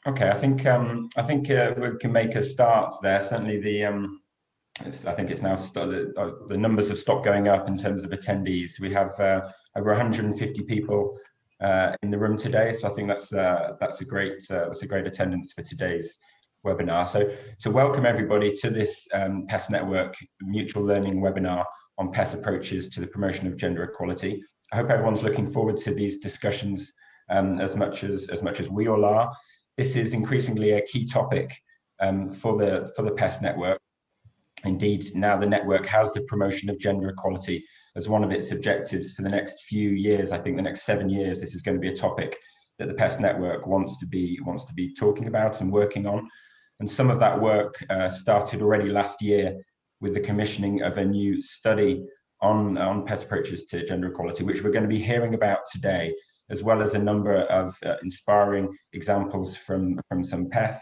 Okay, we can make a start there. Certainly, I think it's now the numbers have stopped going up in terms of attendees. We have over 150 people in the room today, so I think that's a great attendance for today's webinar. So welcome everybody to this PES Network mutual learning webinar on PES approaches to the promotion of gender equality. I hope everyone's looking forward to these discussions as much as we all are. This is increasingly a key topic for the PES Network. Indeed, now the network has the promotion of gender equality as one of its objectives for the next few years. I think the next 7 years, this is going to be a topic that the PES Network wants to be talking about and working on. And some of that work started already last year with the commissioning of a new study on PES approaches to gender equality, which we're going to be hearing about today, as well as a number of inspiring examples from some PES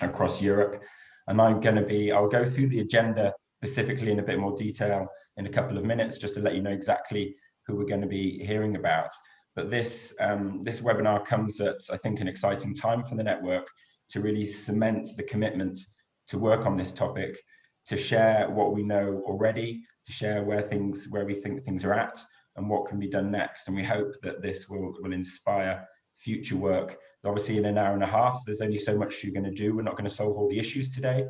across Europe. And I'll go through the agenda specifically in a bit more detail in a couple of minutes, just to let you know exactly who we're going to be hearing about. But this webinar comes at, I think, an exciting time for the network to really cement the commitment to work on this topic, to share what we know already, to share where we think things are at and what can be done next. And we hope that this will inspire future work. Obviously, in an hour and a half, there's only so much you're going to do. We're not going to solve all the issues today,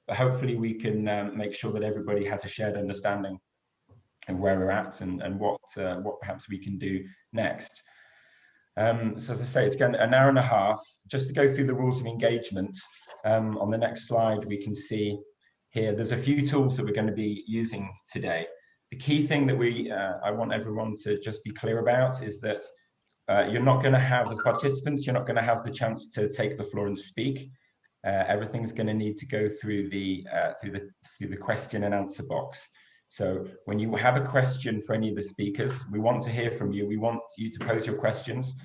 but hopefully we can make sure that everybody has a shared understanding of where we're at and what perhaps we can do next. So as I say, it's going an hour and a half. Just to go through the rules of engagement, on the next slide, we can see here, there's a few tools that we're going to be using today. The key thing that I want everyone to just be clear about is that you're not going to have, as participants, you're not going to have the chance to take the floor and speak. Everything's going to need to go through the question and answer box. So when you have a question for any of the speakers, we want to hear from you. We want you to pose your questions.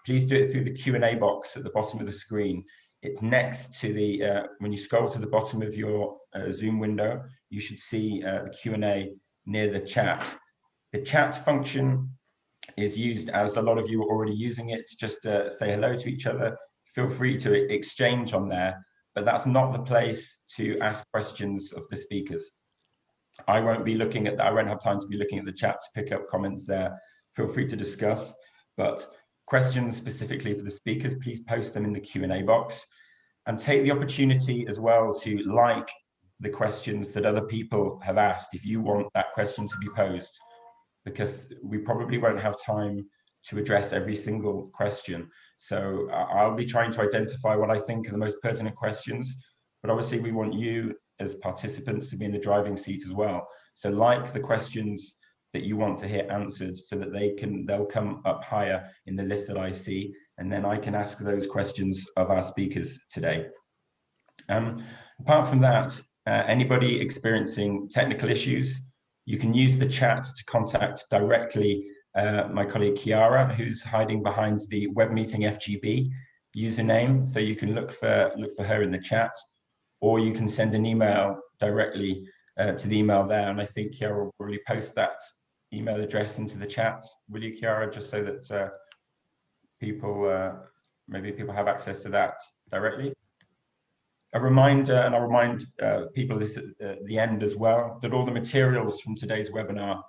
Please do it through the Q&A box at the bottom of the screen. It's next to when you scroll to the bottom of your Zoom window, you should see the Q&A near the chat. The chat function is used, as a lot of you are already using it, just to say hello to each other. Feel free to exchange on there, but that's not the place to ask questions of the speakers. I won't have time to be looking at the chat to pick up comments there. Feel free to discuss, but questions specifically for the speakers, please post them in the Q&A box, and take the opportunity as well to like the questions that other people have asked if you want that question to be posed, because we probably won't have time to address every single question. So I'll be trying to identify what I think are the most pertinent questions, but obviously we want you as participants to be in the driving seat as well. So like the questions that you want to hear answered so that they'll come up higher in the list that I see, and then I can ask those questions of our speakers today. Apart from that, anybody experiencing technical issues, you can use the chat to contact directly my colleague Chiara, who's hiding behind the WebMeeting FGB username. So you can look for her in the chat, or you can send an email directly to the email there. And I think Chiara will probably post that email address into the chat. Will you, Chiara, just so that maybe people have access to that directly? A reminder, and I'll remind people this at the end as well, that all the materials from today's webinar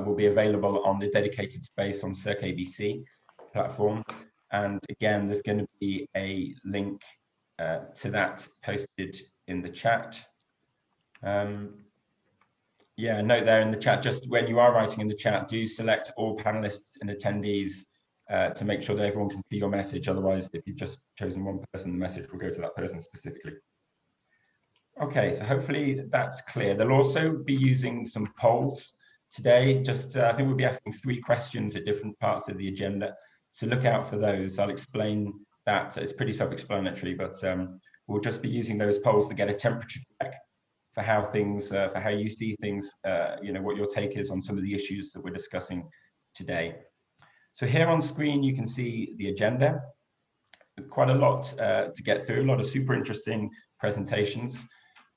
will be available on the dedicated space on Circ ABC platform. And again, there's going to be a link to that posted in the chat. Yeah, note there in the chat, just when you are writing in the chat, do select all panelists and attendees to make sure that everyone can see your message. Otherwise, if you've just chosen one person, the message will go to that person specifically. Okay, so hopefully that's clear. They'll also be using some polls today. I think we'll be asking 3 questions at different parts of the agenda. So look out for those. I'll explain that. It's pretty self-explanatory, but we'll just be using those polls to get a temperature check for how you see things, what your take is on some of the issues that we're discussing today. So here on screen, you can see the agenda. Quite a lot to get through, a lot of super interesting presentations.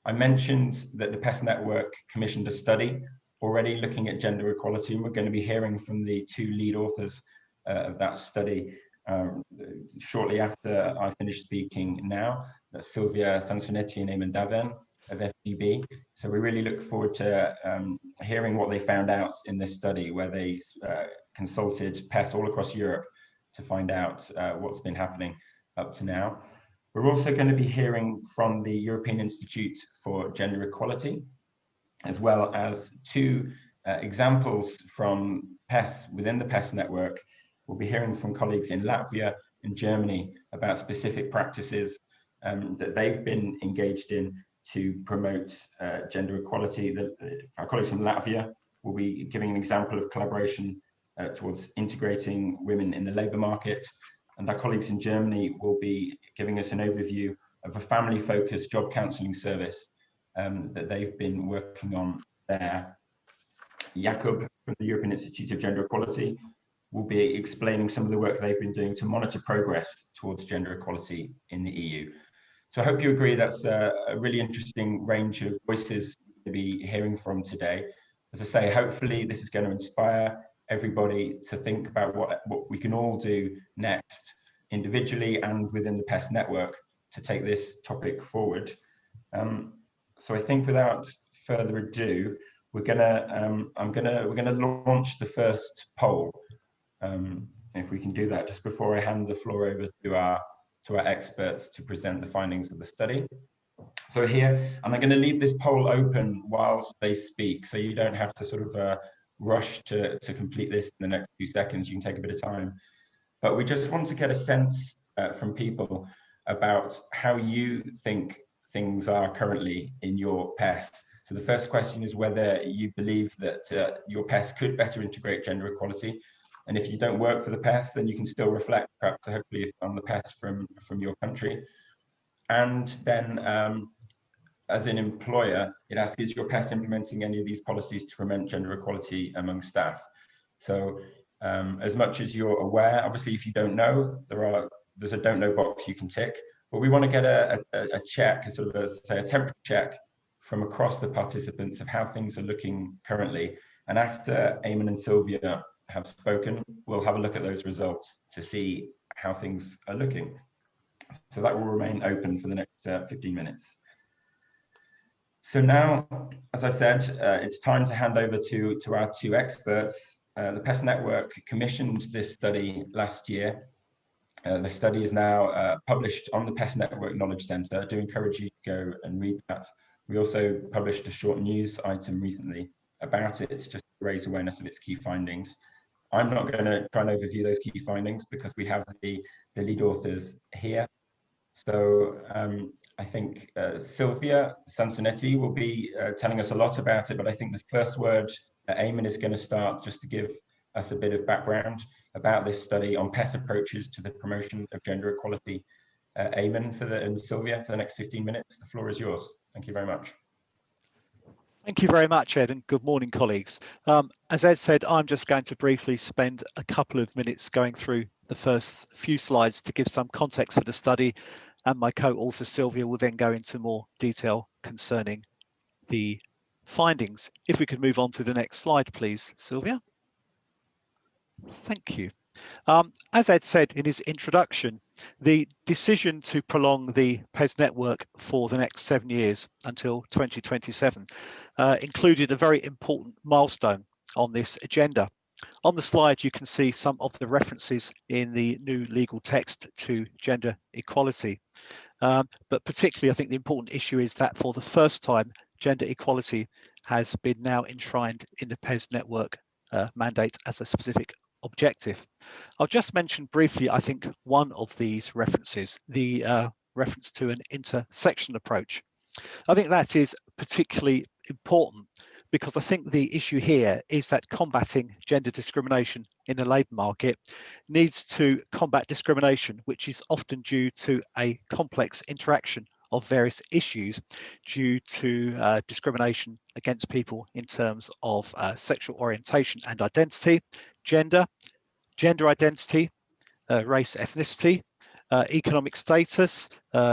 I mentioned that the PES Network commissioned a study already looking at gender equality, and we're going to be hearing from the 2 lead authors of that study shortly after I finish speaking now. That's Silvia Sansonetti and Eamon Daven of FGB. So we really look forward to hearing what they found out in this study, where they consulted PES all across Europe to find out what's been happening up to now. We're also going to be hearing from the European Institute for Gender Equality, as well as two examples from PES, within the PES network. We'll be hearing from colleagues in Latvia and Germany about specific practices that they've been engaged in to promote gender equality. Our colleagues from Latvia will be giving an example of collaboration towards integrating women in the labour market. And our colleagues in Germany will be giving us an overview of a family-focused job counselling service that they've been working on there. Jakub from the European Institute of Gender Equality will be explaining some of the work they've been doing to monitor progress towards gender equality in the EU. So I hope you agree that's a really interesting range of voices to be hearing from today. As I say, hopefully this is going to inspire everybody to think about what we can all do next, individually and within the PES network, to take this topic forward. So I think without further ado, we're gonna launch the first poll. If we can do that just before I hand the floor over to our experts to present the findings of the study. So here, and I'm going to leave this poll open whilst they speak, so you don't have to sort of rush to complete this in the next few seconds. You can take a bit of time. But we just want to get a sense from people about how you think things are currently in your PES. So the first question is whether you believe that your PES could better integrate gender equality. And if you don't work for the PES, then you can still reflect, perhaps hopefully, on the PES from your country. And then as an employer, it asks, is your PES implementing any of these policies to promote gender equality among staff? So as much as you're aware, obviously, if you don't know, there's a don't know box you can tick, but we want to get a check, a sort of a temperature check from across the participants of how things are looking currently. And after Eamon and Silvia have spoken, we'll have a look at those results to see how things are looking. So that will remain open for the next 15 minutes. So now, as I said, it's time to hand over to our two experts. The PES Network commissioned this study last year. The study is now published on the PES Network Knowledge Centre. I do encourage you to go and read that. We also published a short news item recently about it, just to raise awareness of its key findings. I'm not going to try and overview those key findings because we have the lead authors here. So I think Silvia Sansonetti will be telling us a lot about it, but I think the first word Eamon is going to start just to give us a bit of background about this study on PES approaches to the promotion of gender equality. Eamon and Silvia for the next 15 minutes. The floor is yours. Thank you very much. Thank you very much, Ed, and good morning, colleagues. As Ed said, I'm just going to briefly spend a couple of minutes going through the first few slides to give some context for the study, and my co-author Silvia will then go into more detail concerning the findings. If we could move on to the next slide, please, Silvia. Thank you. As Ed said in his introduction, the decision to prolong the PES network for the next 7 years until 2027 included a very important milestone on this agenda. On the slide, you can see some of the references in the new legal text to gender equality. But particularly, I think the important issue is that for the first time, gender equality has been now enshrined in the PES network mandate as a specific objective. I'll just mention briefly, I think, one of these references, the reference to an intersection approach. I think that is particularly important because I think the issue here is that combating gender discrimination in the labour market needs to combat discrimination, which is often due to a complex interaction of various issues due to discrimination against people in terms of sexual orientation and identity, gender identity, race, ethnicity, economic status,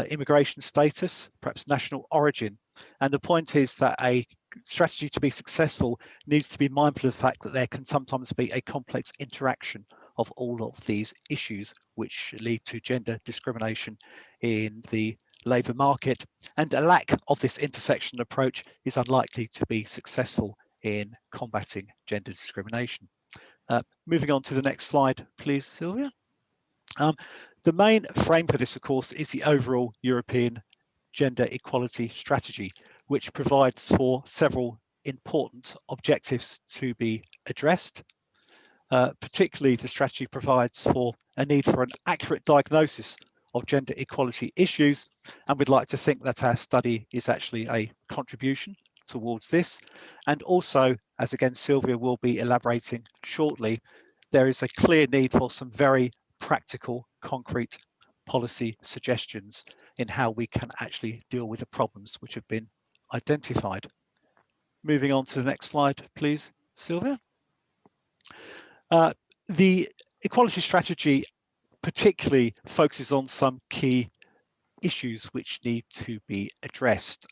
immigration status, perhaps national origin. And the point is that a strategy to be successful needs to be mindful of the fact that there can sometimes be a complex interaction of all of these issues which lead to gender discrimination in the labour market, and a lack of this intersection approach is unlikely to be successful in combating gender discrimination. Moving on to the next slide, please, Sylvia. The main frame for this, of course, is the overall European gender equality strategy, which provides for several important objectives to be addressed. Particularly, the strategy provides for a need for an accurate diagnosis of gender equality issues, and we'd like to think that our study is actually a contribution towards this. And also, as again Sylvia will be elaborating shortly, there is a clear need for some very practical, concrete policy suggestions in how we can actually deal with the problems which have been identified. Moving on to the next slide, please, Sylvia. The equality strategy particularly focuses on some key issues which need to be addressed.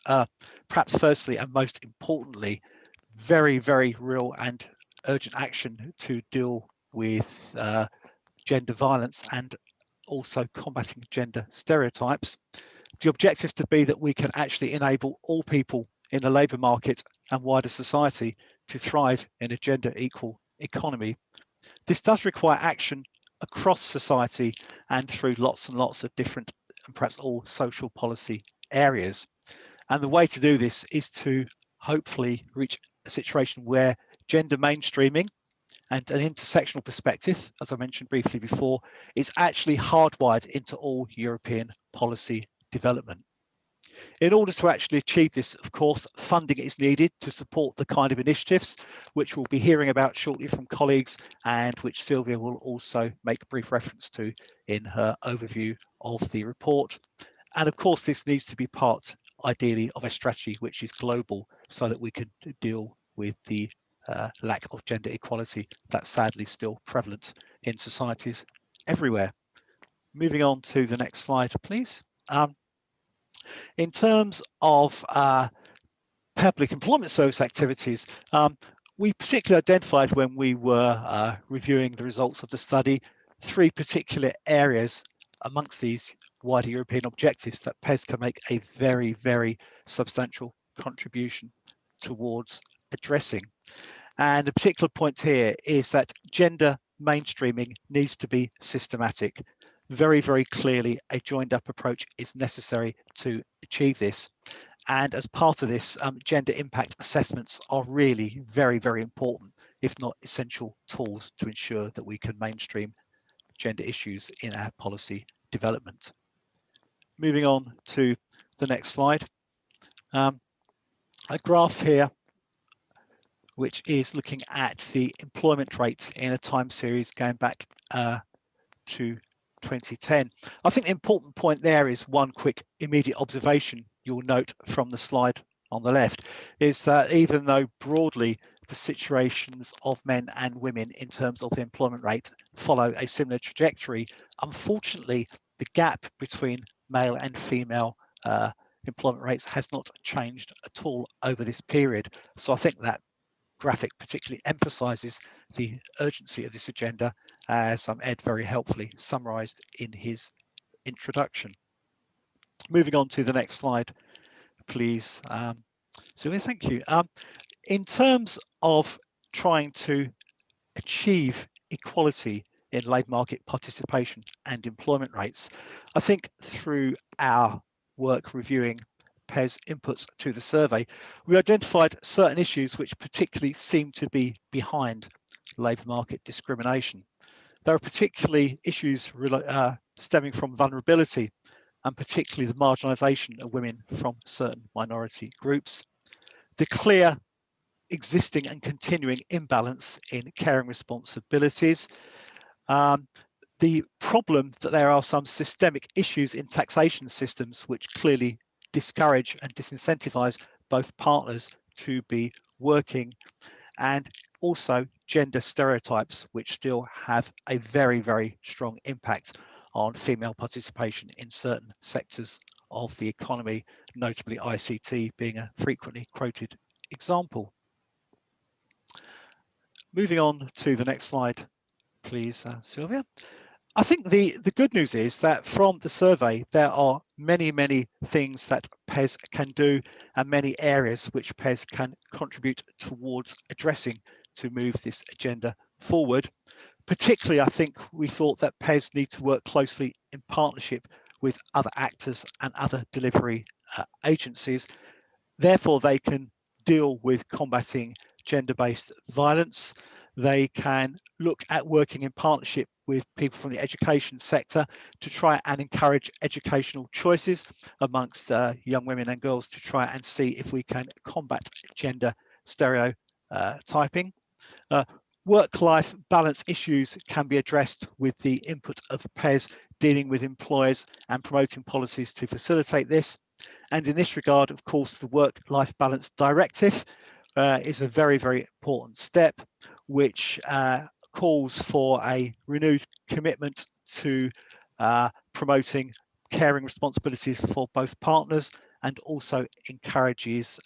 Perhaps firstly and most importantly, very, very real and urgent action to deal with gender violence and also combating gender stereotypes. The objective to be that we can actually enable all people in the labour market and wider society to thrive in a gender equal economy. This does require action across society and through lots and lots of different and perhaps all social policy areas. And the way to do this is to hopefully reach a situation where gender mainstreaming and an intersectional perspective, as I mentioned briefly before, is actually hardwired into all European policy development. In order to actually achieve this, of course, funding is needed to support the kind of initiatives which we'll be hearing about shortly from colleagues, and which Sylvia will also make a brief reference to in her overview of the report. And of course, this needs to be part, ideally, of a strategy which is global, so that we can deal with the lack of gender equality that's sadly still prevalent in societies everywhere. Moving on to the next slide, please. In terms of public employment service activities, we particularly identified when we were reviewing the results of the study 3 particular areas amongst these wider European objectives that PES can make a very, very substantial contribution towards addressing. And a particular point here is that gender mainstreaming needs to be systematic. Very, very clearly, a joined up approach is necessary to achieve this. And as part of this, gender impact assessments are really very, very important, if not essential tools to ensure that we can mainstream gender issues in our policy development. Moving on to the next slide. A graph here which is looking at the employment rate in a time series going back to 2010. I think the important point there is one quick immediate observation you'll note from the slide on the left, is that even though broadly the situations of men and women in terms of the employment rate follow a similar trajectory, unfortunately the gap between male and female employment rates has not changed at all over this period. So I think that graphic particularly emphasizes the urgency of this agenda, as Ed very helpfully summarized in his introduction. Moving on to the next slide, please. Sylvia, thank you. In terms of trying to achieve equality in labour market participation and employment rates, I think through our work reviewing PES inputs to the survey, we identified certain issues which particularly seem to be behind labour market discrimination. There are particularly issues stemming from vulnerability, and particularly the marginalisation of women from certain minority groups. The clear existing and continuing imbalance in caring responsibilities. The problem that there are some systemic issues in taxation systems which clearly discourage and disincentivize both partners to be working, and also gender stereotypes which still have a very, very strong impact on female participation in certain sectors of the economy, notably ICT being a frequently quoted example. Moving on to the next slide, please, Sylvia. I think the good news is that from the survey, there are many things that PES can do and many areas which PES can contribute towards addressing to move this agenda forward. Particularly, I think we thought that PES need to work closely in partnership with other actors and other delivery agencies. Therefore, they can deal with combating gender-based violence. They can look at working in partnership with people from the education sector to try and encourage educational choices amongst young women and girls to try and see if we can combat gender stereotyping. Work-life balance issues can be addressed with the input of PES dealing with employers and promoting policies to facilitate this. And in this regard, of course, the Work-Life Balance Directive is a very important step, which calls for a renewed commitment to promoting caring responsibilities for both partners and also encourages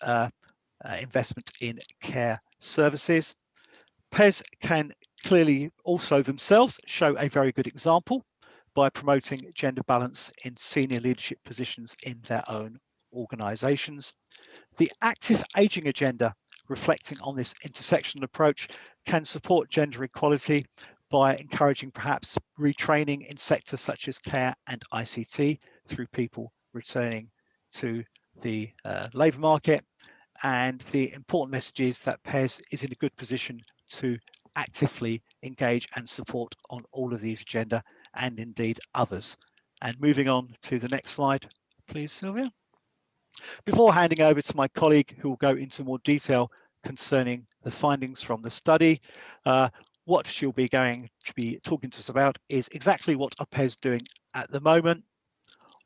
investment in care services. PES can clearly also themselves show a very good example by promoting gender balance in senior leadership positions in their own organisations. The active ageing agenda, reflecting on this intersectional approach, can support gender equality by encouraging perhaps retraining in sectors such as care and ICT through people returning to the labour market. And the important message is that PES is in a good position to actively engage and support on all of these agenda and indeed others. And moving on to the next slide, please, Sylvia. Before handing over to my colleague who will go into more detail concerning the findings from the study, what she'll be going to be talking to us about is exactly what PES is doing at the moment.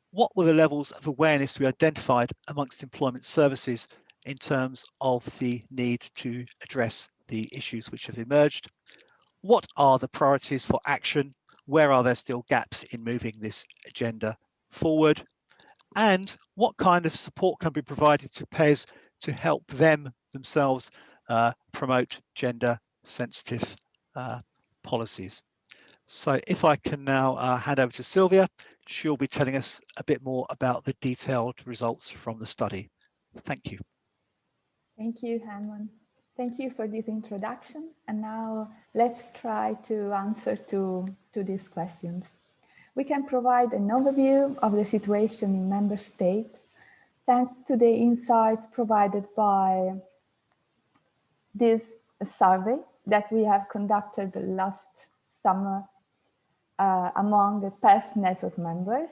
What were the levels of awareness we identified amongst employment services in terms of the need to address the issues which have emerged? What are the priorities for action? Where are there still gaps in moving this agenda forward? And what kind of support can be provided to PES to help them themselves promote gender sensitive policies? So if I can now hand over to Sylvia, she'll be telling us a bit more about the detailed results from the study. Thank you. Thank you, Herman. Thank you for this introduction. And now let's try to answer to these questions. We can provide an overview of the situation in member states thanks to the insights provided by this survey that we have conducted last summer among the PES network members.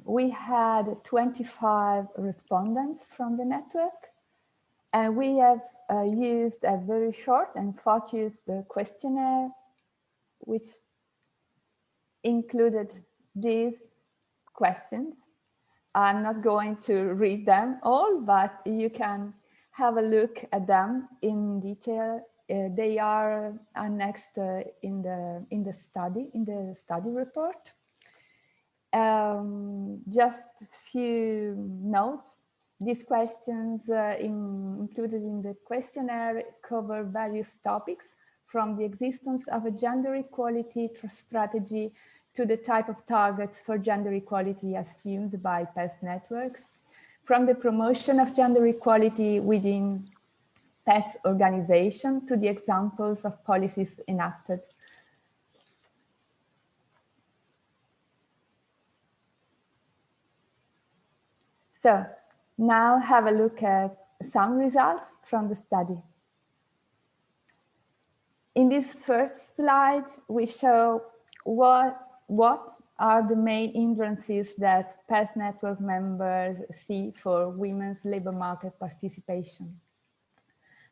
We had 25 respondents from the network, and we have used a very short and focused questionnaire, which included these questions. I'm not going to read them all, but you can have a look at them in detail. They are annexed in the study report. Just a few notes. These questions included in the questionnaire cover various topics, from the existence of a gender equality strategy to the type of targets for gender equality assumed by PES networks, from the promotion of gender equality within PES organization to the examples of policies enacted. So now have a look at some results from the study. In this first slide, we show what are the main hindrances that PES network members see for women's labor market participation.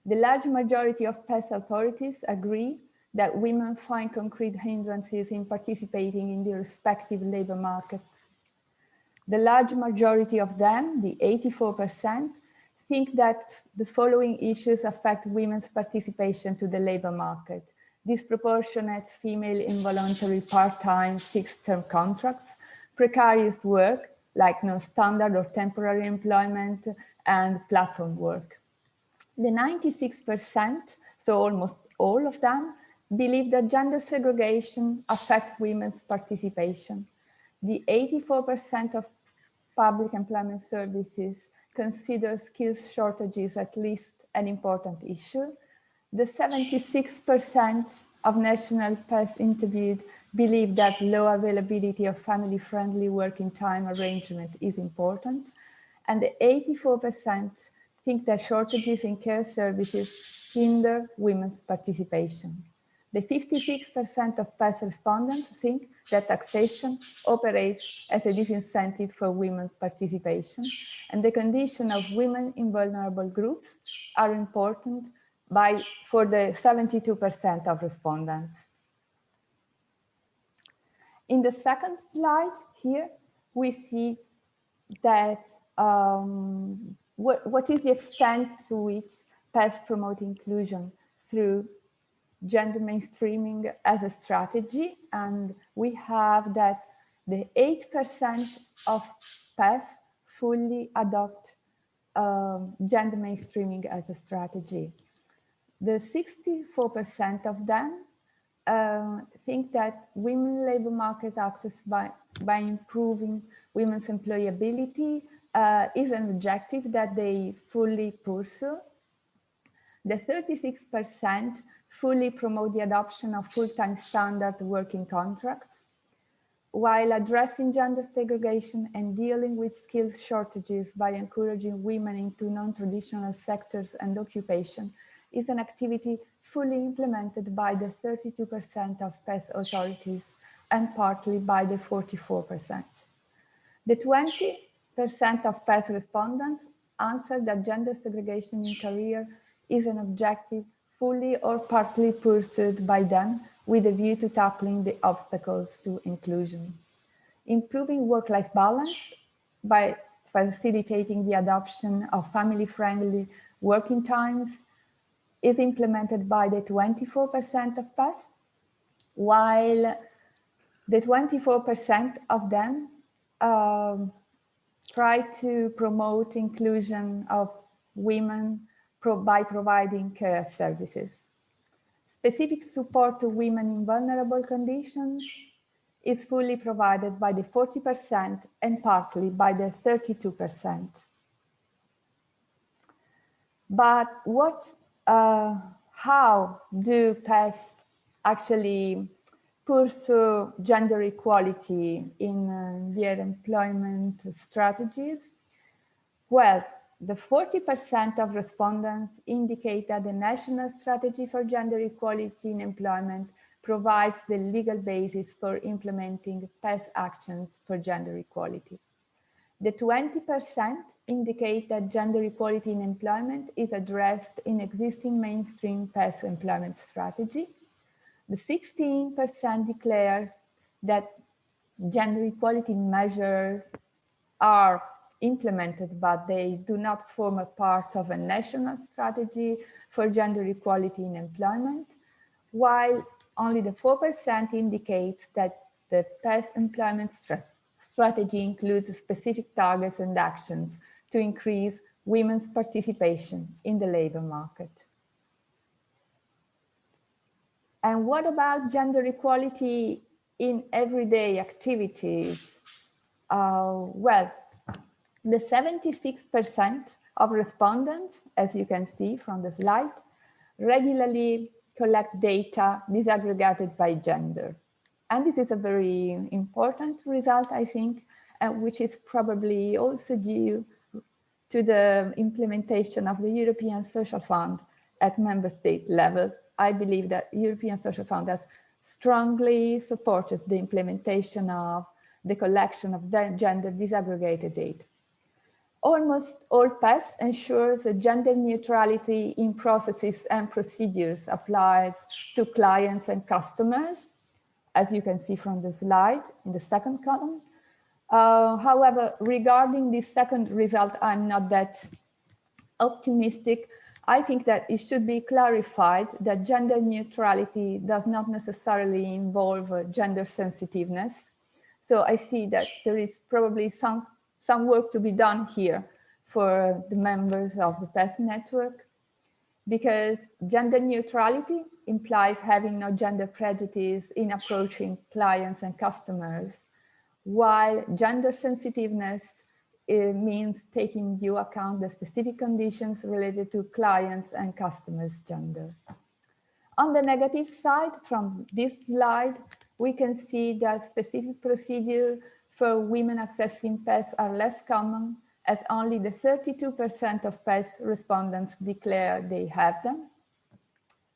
The large majority of PES authorities agree that women find concrete hindrances in participating in the respective labor market. The large majority of them, the 84%, think that the following issues affect women's participation to the labor market: disproportionate female involuntary part-time fixed-term contracts, precarious work like non-standard or temporary employment, and platform work. The 96%, so almost all of them, believe that gender segregation affects women's participation. The 84% of public employment services consider skills shortages at least an important issue. The 76% of national PES interviewed believe that low availability of family-friendly working time arrangement is important. And the 84% think that shortages in care services hinder women's participation. The 56% of PES respondents think that taxation operates as a disincentive for women's participation, and the condition of women in vulnerable groups are important for the 72% of respondents. In the second slide here, we see that what is the extent to which PES promote inclusion through gender mainstreaming as a strategy, and we have that the 8% of PES fully adopt gender mainstreaming as a strategy. The 64% of them think that women labor market access by improving women's employability is an objective that they fully pursue. The 36% fully promote the adoption of full-time standard working contracts, while addressing gender segregation and dealing with skills shortages by encouraging women into non-traditional sectors and occupation is an activity fully implemented by the 32% of PES authorities and partly by the 44%. The 20% of PES respondents answered that gender segregation in career is an objective fully or partly pursued by them with a view to tackling the obstacles to inclusion. Improving work-life balance by facilitating the adoption of family-friendly working times is implemented by the 24% of PES, while the 24% of them try to promote inclusion of women by providing care services. Specific support to women in vulnerable conditions is fully provided by the 40% and partly by the 32%. But how do PES actually pursue gender equality in their employment strategies? Well, the 40% of respondents indicate that the national strategy for gender equality in employment provides the legal basis for implementing PES actions for gender equality. The 20% indicate that gender equality in employment is addressed in existing mainstream PES employment strategy. The 16% declares that gender equality measures are implemented, but they do not form a part of a national strategy for gender equality in employment, while only the 4% indicates that the PES employment strategy includes specific targets and actions to increase women's participation in the labor market. And what about gender equality in everyday activities? Well, the 76% of respondents, as you can see from the slide, regularly collect data disaggregated by gender. And this is a very important result, I think, which is probably also due to the implementation of the European Social Fund at member state level. I believe that European Social Fund has strongly supported the implementation of the collection of gender disaggregated data. Almost all PES ensures a gender neutrality in processes and procedures applied to clients and customers, as you can see from the slide in the second column. However, regarding the second result, I'm not that optimistic. I think that it should be clarified that gender neutrality does not necessarily involve gender sensitiveness. So I see that there is probably some work to be done here for the members of the PES network. because gender neutrality implies having no gender prejudice in approaching clients and customers, while gender sensitiveness means taking into account the specific conditions related to clients and customers' gender. On the negative side, from this slide, we can see that specific procedures for women accessing PES are less common, as only the 32% of PES respondents declare they have them,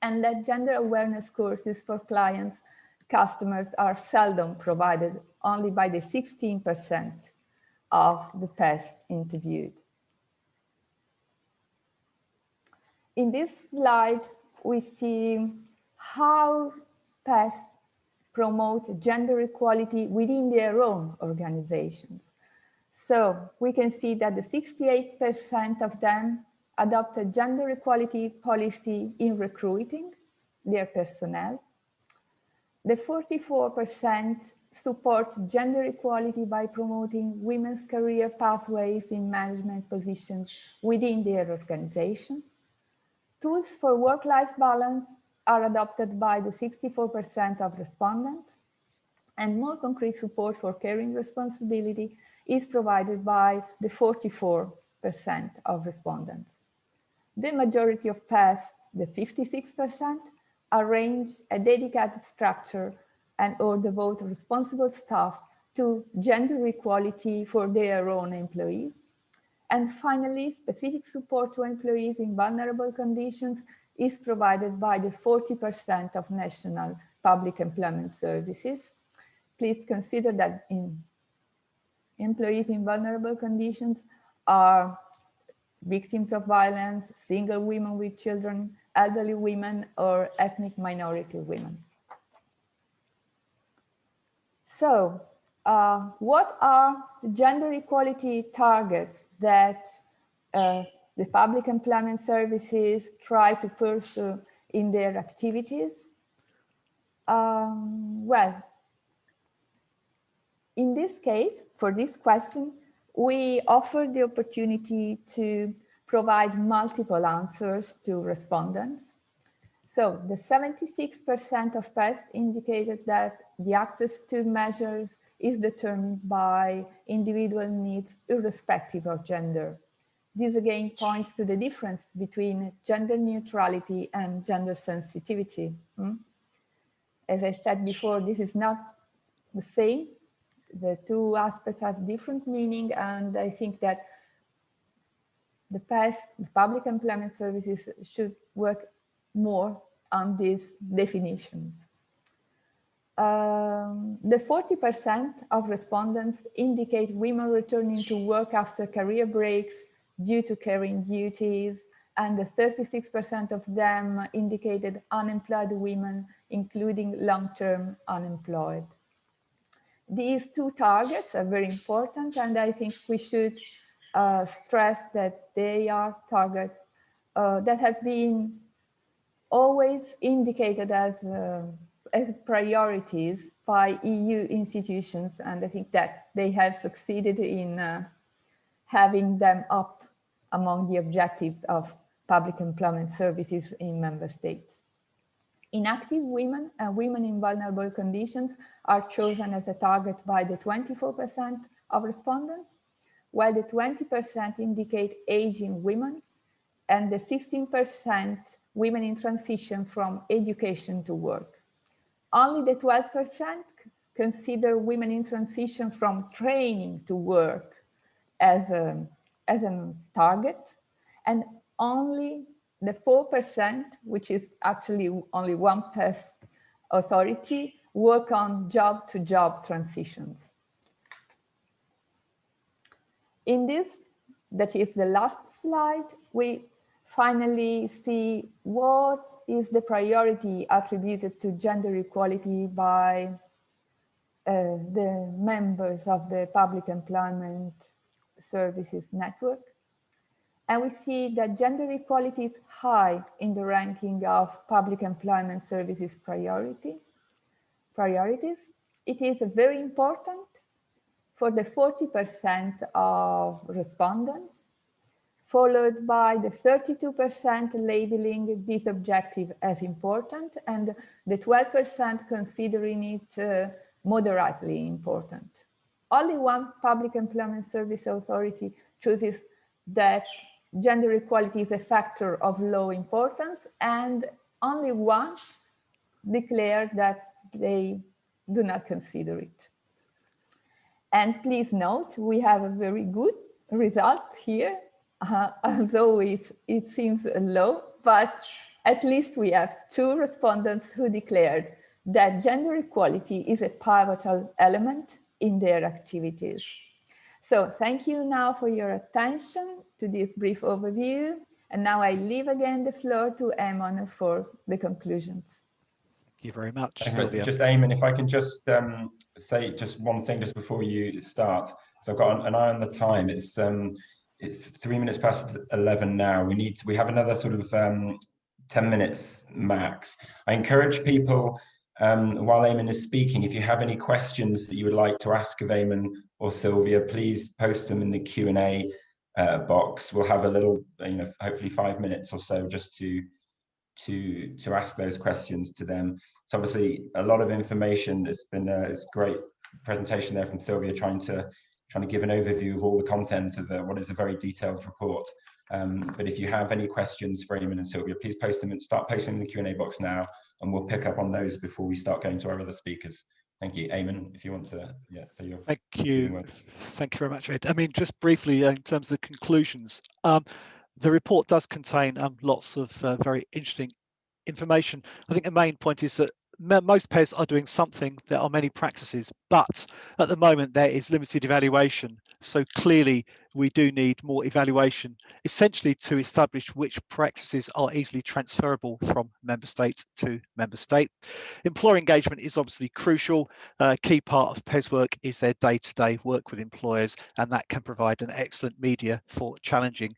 and that gender awareness courses for clients, customers are seldom provided, only by the 16% of the PES interviewed. In this slide, we see how PES promote gender equality within their own organizations. So we can see that the 68% of them adopted gender equality policy in recruiting their personnel. The 44% support gender equality by promoting women's career pathways in management positions within their organization. Tools for work-life balance are adopted by the 64% of respondents, and more concrete support for caring responsibility is provided by the 44% of respondents. The majority of PES, the 56%, arrange a dedicated structure and or devote responsible staff to gender equality for their own employees. And finally, specific support to employees in vulnerable conditions is provided by the 40% of national public employment services. Please consider that employees in vulnerable conditions are victims of violence, single women with children, elderly women, or ethnic minority women. So, what are the gender equality targets that the public employment services try to pursue in their activities? Well, in this case, for this question, we offer the opportunity to provide multiple answers to respondents. So the 76% of PES indicated that the access to measures is determined by individual needs irrespective of gender. This again points to the difference between gender neutrality and gender sensitivity. As I said before, this is not the same. The two aspects have different meaning, and I think that the PES, the public employment services, should work more on these definitions. The 40% of respondents indicate women returning to work after career breaks due to caring duties, and the 36% of them indicated unemployed women, including long-term unemployed. These two targets are very important, and I think we should stress that they are targets that have been always indicated as priorities by EU institutions, and I think that they have succeeded in having them up among the objectives of public employment services in member states. Inactive women and women in vulnerable conditions are chosen as a target by the 24% of respondents, while the 20% indicate aging women and the 16% women in transition from education to work. Only the 12% consider women in transition from training to work as a target, and only the 4%, which is actually only one PES authority, work on job-to-job transitions. In this, that is the last slide, we finally see what is the priority attributed to gender equality by the members of the Public Employment Services Network. And we see that gender equality is high in the ranking of public employment services priorities. It is very important for the 40% of respondents, followed by the 32% labeling this objective as important, and the 12% considering it moderately important. Only one public employment service authority chooses that gender equality is a factor of low importance, and only one declared that they do not consider it. And please note, we have a very good result here, although it seems low, but at least we have 2 respondents who declared that gender equality is a pivotal element in their activities. So thank you now for your attention to this brief overview. And now I leave again the floor to Eamon for the conclusions. Thank you very much, Sylvia. Just Eamon, if I can just say just one thing just before you start. So I've got an eye on the time. It's 3 minutes past 11 now. We have another sort of 10 minutes max. I encourage people while Eamon is speaking, if you have any questions that you would like to ask of Eamon or Sylvia, please post them in the Q&A box. We'll have a little, hopefully 5 minutes or so just to ask those questions to them. It's obviously a lot of information. It's been a great presentation there from Sylvia, trying to give an overview of all the content of what is a very detailed report. But if you have any questions for Eamon and Sylvia, please post them and start posting in the Q&A box now, and we'll pick up on those before we start going to our other speakers. Thank you. Eamon, if you want to, say your... Thank you. Thank you very much, Ed. I mean, just briefly in terms of the conclusions, the report does contain lots of very interesting information. I think the main point is that most PES are doing something. There are many practices, but at the moment there is limited evaluation. So clearly we do need more evaluation, essentially to establish which practices are easily transferable from member state to member state. Employer engagement is obviously crucial. A key part of PES work is their day-to-day work with employers, and that can provide an excellent media for challenging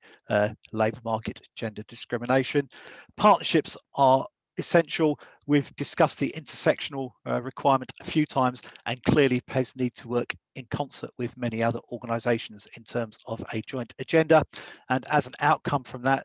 labour market gender discrimination. Partnerships are essential. We've discussed the intersectional requirement a few times, and clearly PES need to work in concert with many other organisations in terms of a joint agenda, and as an outcome from that,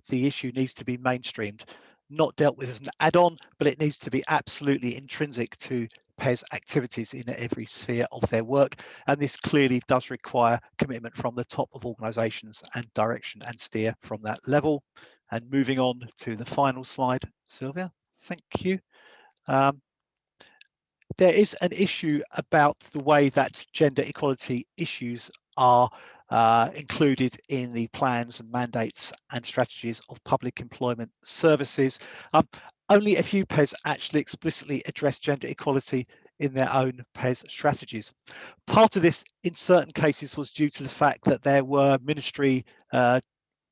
the issue needs to be mainstreamed, not dealt with as an add-on, but it needs to be absolutely intrinsic to PES activities in every sphere of their work, and this clearly does require commitment from the top of organisations and direction and steer from that level. And moving on to the final slide, Sylvia, thank you. There is an issue about the way that gender equality issues are included in the plans and mandates and strategies of public employment services. Only a few PES actually explicitly address gender equality in their own PES strategies. Part of this in certain cases was due to the fact that there were ministry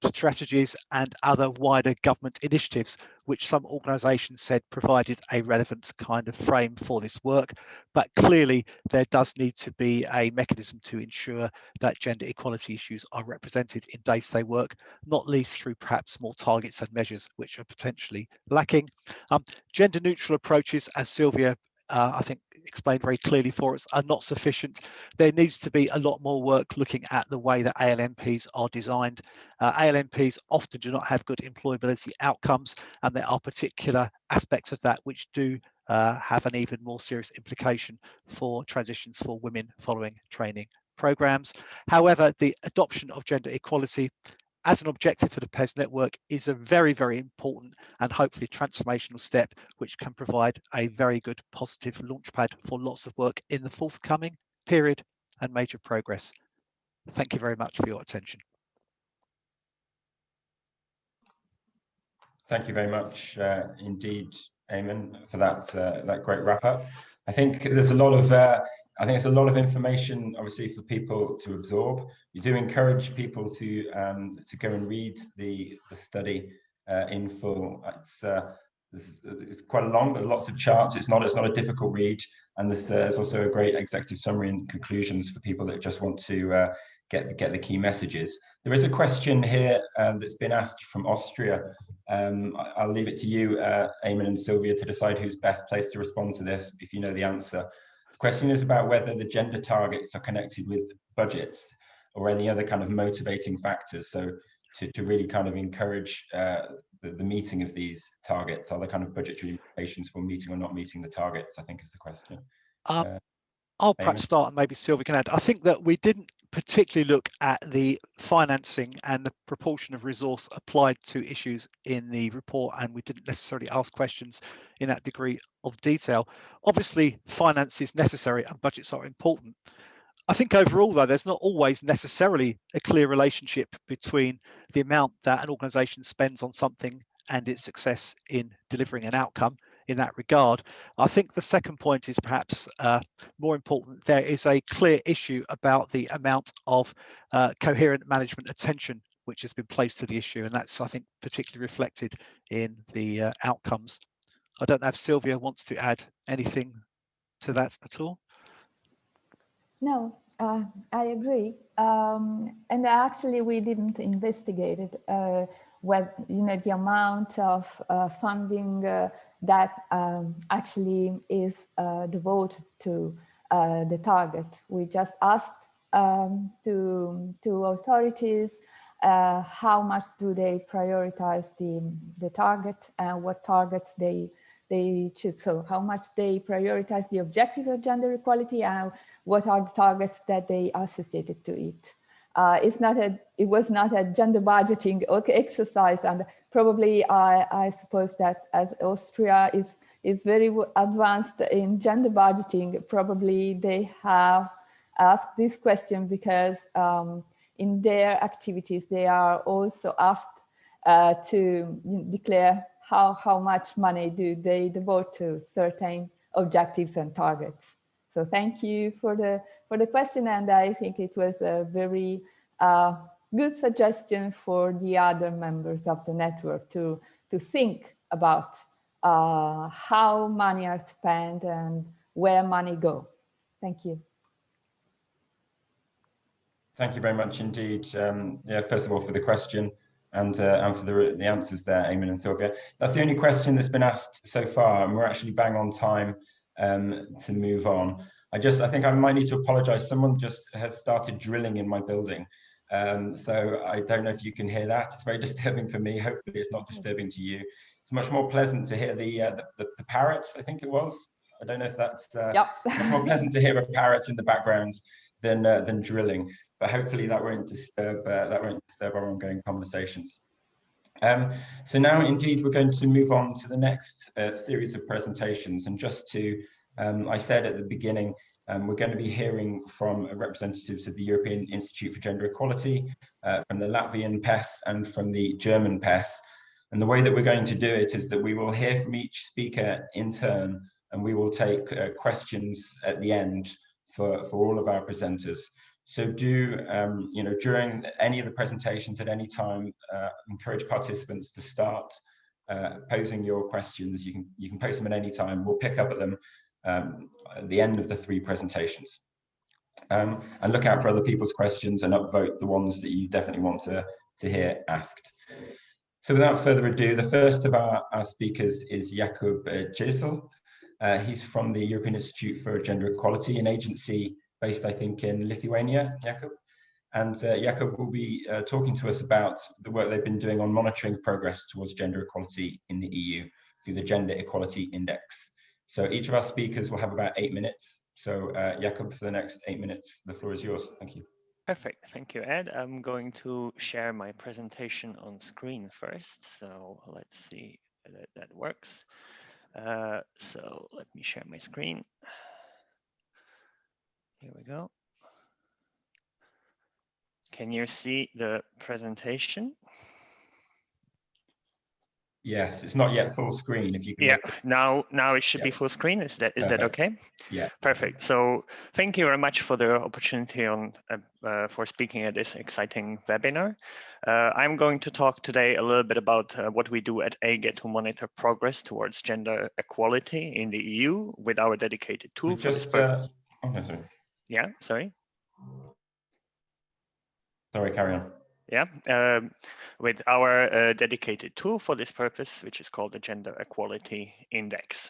strategies and other wider government initiatives, which some organisations said provided a relevant kind of frame for this work. But clearly there does need to be a mechanism to ensure that gender equality issues are represented in day-to-day work, not least through perhaps more targets and measures which are potentially lacking. Gender neutral approaches, as Sylvia I think explained very clearly for us, are not sufficient. There needs to be a lot more work looking at the way that ALMPs are designed. ALMPs often do not have good employability outcomes, and there are particular aspects of that which do have an even more serious implication for transitions for women following training programs. However, the adoption of gender equality as an objective for the PES network is a very, very important and hopefully transformational step, which can provide a very good positive launchpad for lots of work in the forthcoming period and major progress. Thank you very much for your attention. Thank you very much indeed, Eamon, for that great wrap up. I think there's a lot of it's a lot of information, obviously, for people to absorb. We do encourage people to go and read the study in full. It's quite long, but lots of charts. It's not a difficult read, and there's also a great executive summary and conclusions for people that just want to get the key messages. There is a question here that's been asked from Austria. I'll leave it to you, Eamon and Sylvia, to decide who's best placed to respond to this if you know the answer. Question is about whether the gender targets are connected with budgets or any other kind of motivating factors. So to really kind of encourage the meeting of these targets? Are there kind of budgetary implications for meeting or not meeting the targets, I think is the question. I'll perhaps start, and maybe Sylvia can add. I think that we didn't particularly look at the financing and the proportion of resource applied to issues in the report, and we didn't necessarily ask questions in that degree of detail. Obviously, finance is necessary and budgets are important. I think overall, though, there's not always necessarily a clear relationship between the amount that an organisation spends on something and its success in delivering an outcome in that regard. I think the second point is perhaps more important. There is a clear issue about the amount of coherent management attention which has been placed to the issue, and that's, I think, particularly reflected in the outcomes. I don't know if Sylvia wants to add anything to that at all. No, I agree. And actually, we didn't investigate it, what, the amount of funding that actually is devoted to the target. We just asked to authorities how much do they prioritize the target and what targets they choose. So how much they prioritize the objective of gender equality and what are the targets that they associated to it. It was not a gender budgeting exercise, and probably I suppose that as Austria is very advanced in gender budgeting, probably they have asked this question because in their activities they are also asked to declare how much money do they devote to certain objectives and targets. So thank you for the question, and I think it was a very good suggestion for the other members of the network to think about how money are spent and where money go. Thank you. Thank you very much indeed. Yeah, first of all for the question and for the answers there, Eamon and Sylvia. That's the only question that's been asked so far, and we're actually bang on time to move on. I think I might need to apologize. Someone just has started drilling in my building. So I don't know if you can hear that. It's very disturbing for me. Hopefully it's not disturbing to you. It's much more pleasant to hear the parrots, I think it was. I don't know if that's much more pleasant to hear a parrot in the background than drilling. But hopefully that won't disturb our ongoing conversations. So now indeed we're going to move on to the next series of presentations, and just to I said at the beginning, we're going to be hearing from representatives of the European Institute for Gender Equality, from the Latvian PES and from the German PES. And the way that we're going to do it is that we will hear from each speaker in turn, and we will take questions at the end for all of our presenters. So do, during any of the presentations at any time, encourage participants to start posing your questions. You can post them at any time. We'll pick up at them at the end of the 3 presentations. And look out for other people's questions and upvote the ones that you definitely want to hear asked. So without further ado, the first of our speakers is Jakub Jesel. He's from the European Institute for Gender Equality, an agency based, I think, in Lithuania, Jakub. And Jakub will be talking to us about the work they've been doing on monitoring progress towards gender equality in the EU through the Gender Equality Index. So each of our speakers will have about 8 minutes. So Jakub, for the next 8 minutes, the floor is yours. Thank you. Perfect. Thank you, Ed. I'm going to share my presentation on screen first. So let's see that that works. So let me share my screen. Here we go. Can you see the presentation? Yes, it's not yet full screen. If you can. Yeah, now it should be full screen. Is that okay? Yeah. Perfect. So thank you very much for the opportunity for speaking at this exciting webinar. I'm going to talk today a little bit about what we do at AGE to monitor progress towards gender equality in the EU with our dedicated tool for this purpose. Okay, sorry. Yeah, sorry. Sorry, carry on. Yeah, with our dedicated tool for this purpose, which is called the Gender Equality Index.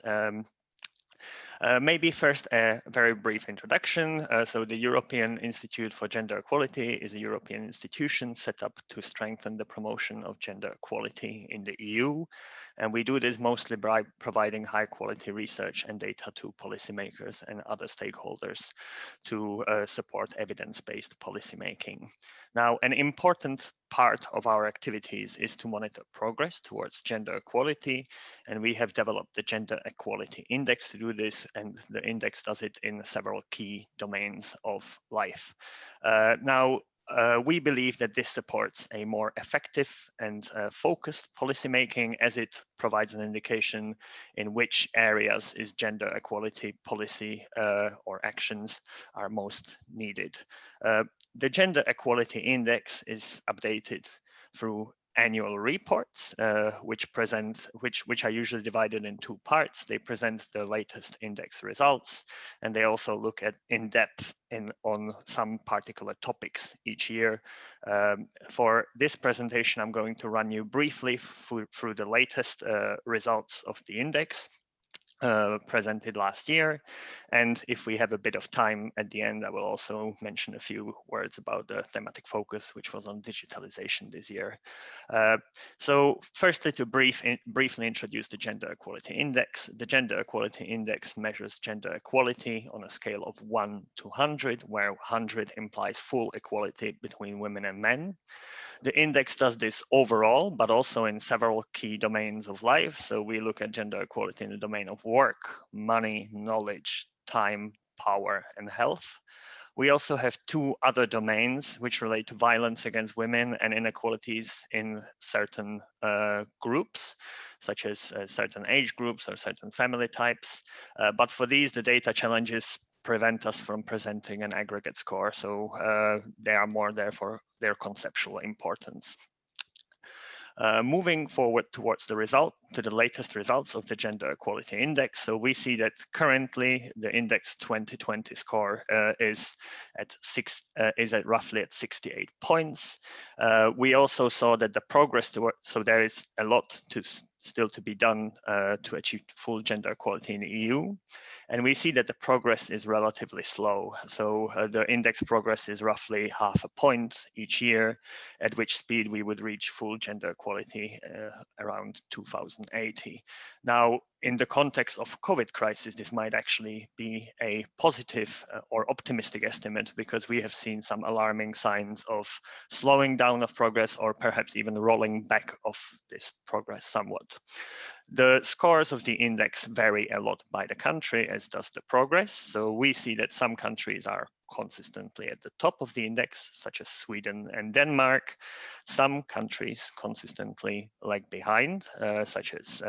Maybe first a very brief introduction. So the European Institute for Gender Equality is a European institution set up to strengthen the promotion of gender equality in the EU. And we do this mostly by providing high quality research and data to policymakers and other stakeholders to support evidence-based policymaking. Now, an important part of our activities is to monitor progress towards gender equality, and we have developed the Gender Equality Index to do this, and the index does it in several key domains of life. We believe that this supports a more effective and focused policymaking, as it provides an indication in which areas is gender equality policy or actions are most needed. The Gender Equality Index is updated through annual reports, which are usually divided in two parts. They present the latest index results, and they also look at in depth on some particular topics each year. For this presentation, I'm going to run you briefly through the latest results of the index. Presented last year, and if we have a bit of time at the end, I will also mention a few words about the thematic focus, which was on digitalization this year. So firstly, to briefly introduce the Gender Equality Index. The Gender Equality Index measures gender equality on a scale of 1 to 100, where 100 implies full equality between women and men. The index does this overall, but also in several key domains of life. So we look at gender equality in the domain of work, money, knowledge, time, power, and health. We also have two other domains which relate to violence against women and inequalities in certain groups, such as certain age groups or certain family types. But for these, the data challenges prevent us from presenting an aggregate score. So they are more there for their conceptual importance. Moving forward towards the latest results of the Gender Equality Index. So we see that currently the index 2020 score is at roughly at 68 points. We also saw that the progress so there is a lot still to be done to achieve full gender equality in the EU. And we see that the progress is relatively slow. So the index progress is roughly half a point each year, at which speed we would reach full gender equality around 2080. Now, in the context of COVID crisis, this might actually be a positive or optimistic estimate, because we have seen some alarming signs of slowing down of progress, or perhaps even rolling back of this progress somewhat. The scores of the index vary a lot by the country, as does the progress. So we see that some countries are consistently at the top of the index, such as Sweden and Denmark. Some countries consistently lag behind, such as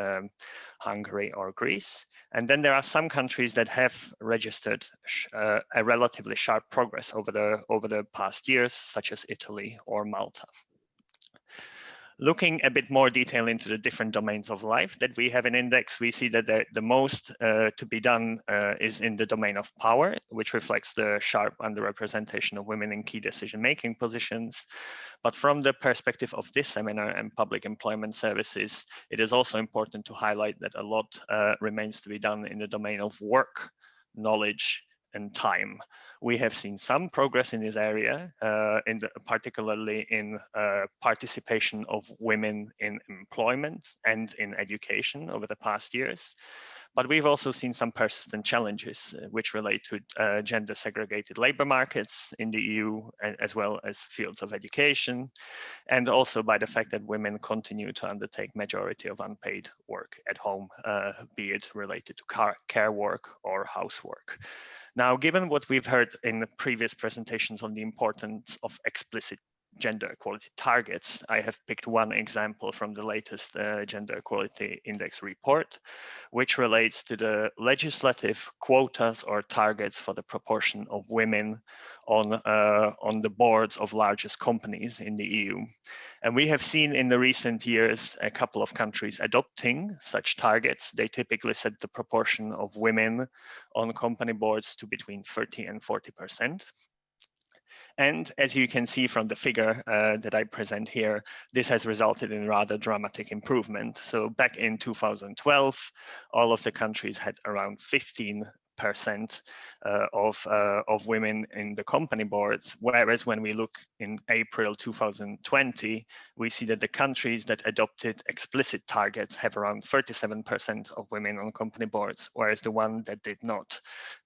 Hungary or Greece. And then there are some countries that have registered a relatively sharp progress over the past years, such as Italy or Malta. Looking a bit more detail into the different domains of life that we have in index, we see that the most to be done is in the domain of power, which reflects the sharp underrepresentation of women in key decision-making positions. But from the perspective of this seminar and public employment services, it is also important to highlight that a lot remains to be done in the domain of work, knowledge, and time. We have seen some progress in this area, particularly in participation of women in employment and in education over the past years. But we've also seen some persistent challenges which relate to gender segregated labor markets in the EU, as well as fields of education, and also by the fact that women continue to undertake majority of unpaid work at home, be it related to care work or housework. Now, given what we've heard in the previous presentations on the importance of explicit gender equality targets, I have picked one example from the latest Gender Equality Index report, which relates to the legislative quotas or targets for the proportion of women on the boards of largest companies in the EU. And we have seen in the recent years a couple of countries adopting such targets. They typically set the proportion of women on company boards to between 30 and 40%. And as you can see from the figure that I present here, this has resulted in rather dramatic improvement. So back in 2012, all of the countries had around 15% of women in the company boards, whereas when we look in April 2020, we see that the countries that adopted explicit targets have around 37% of women on company boards, whereas the one that did not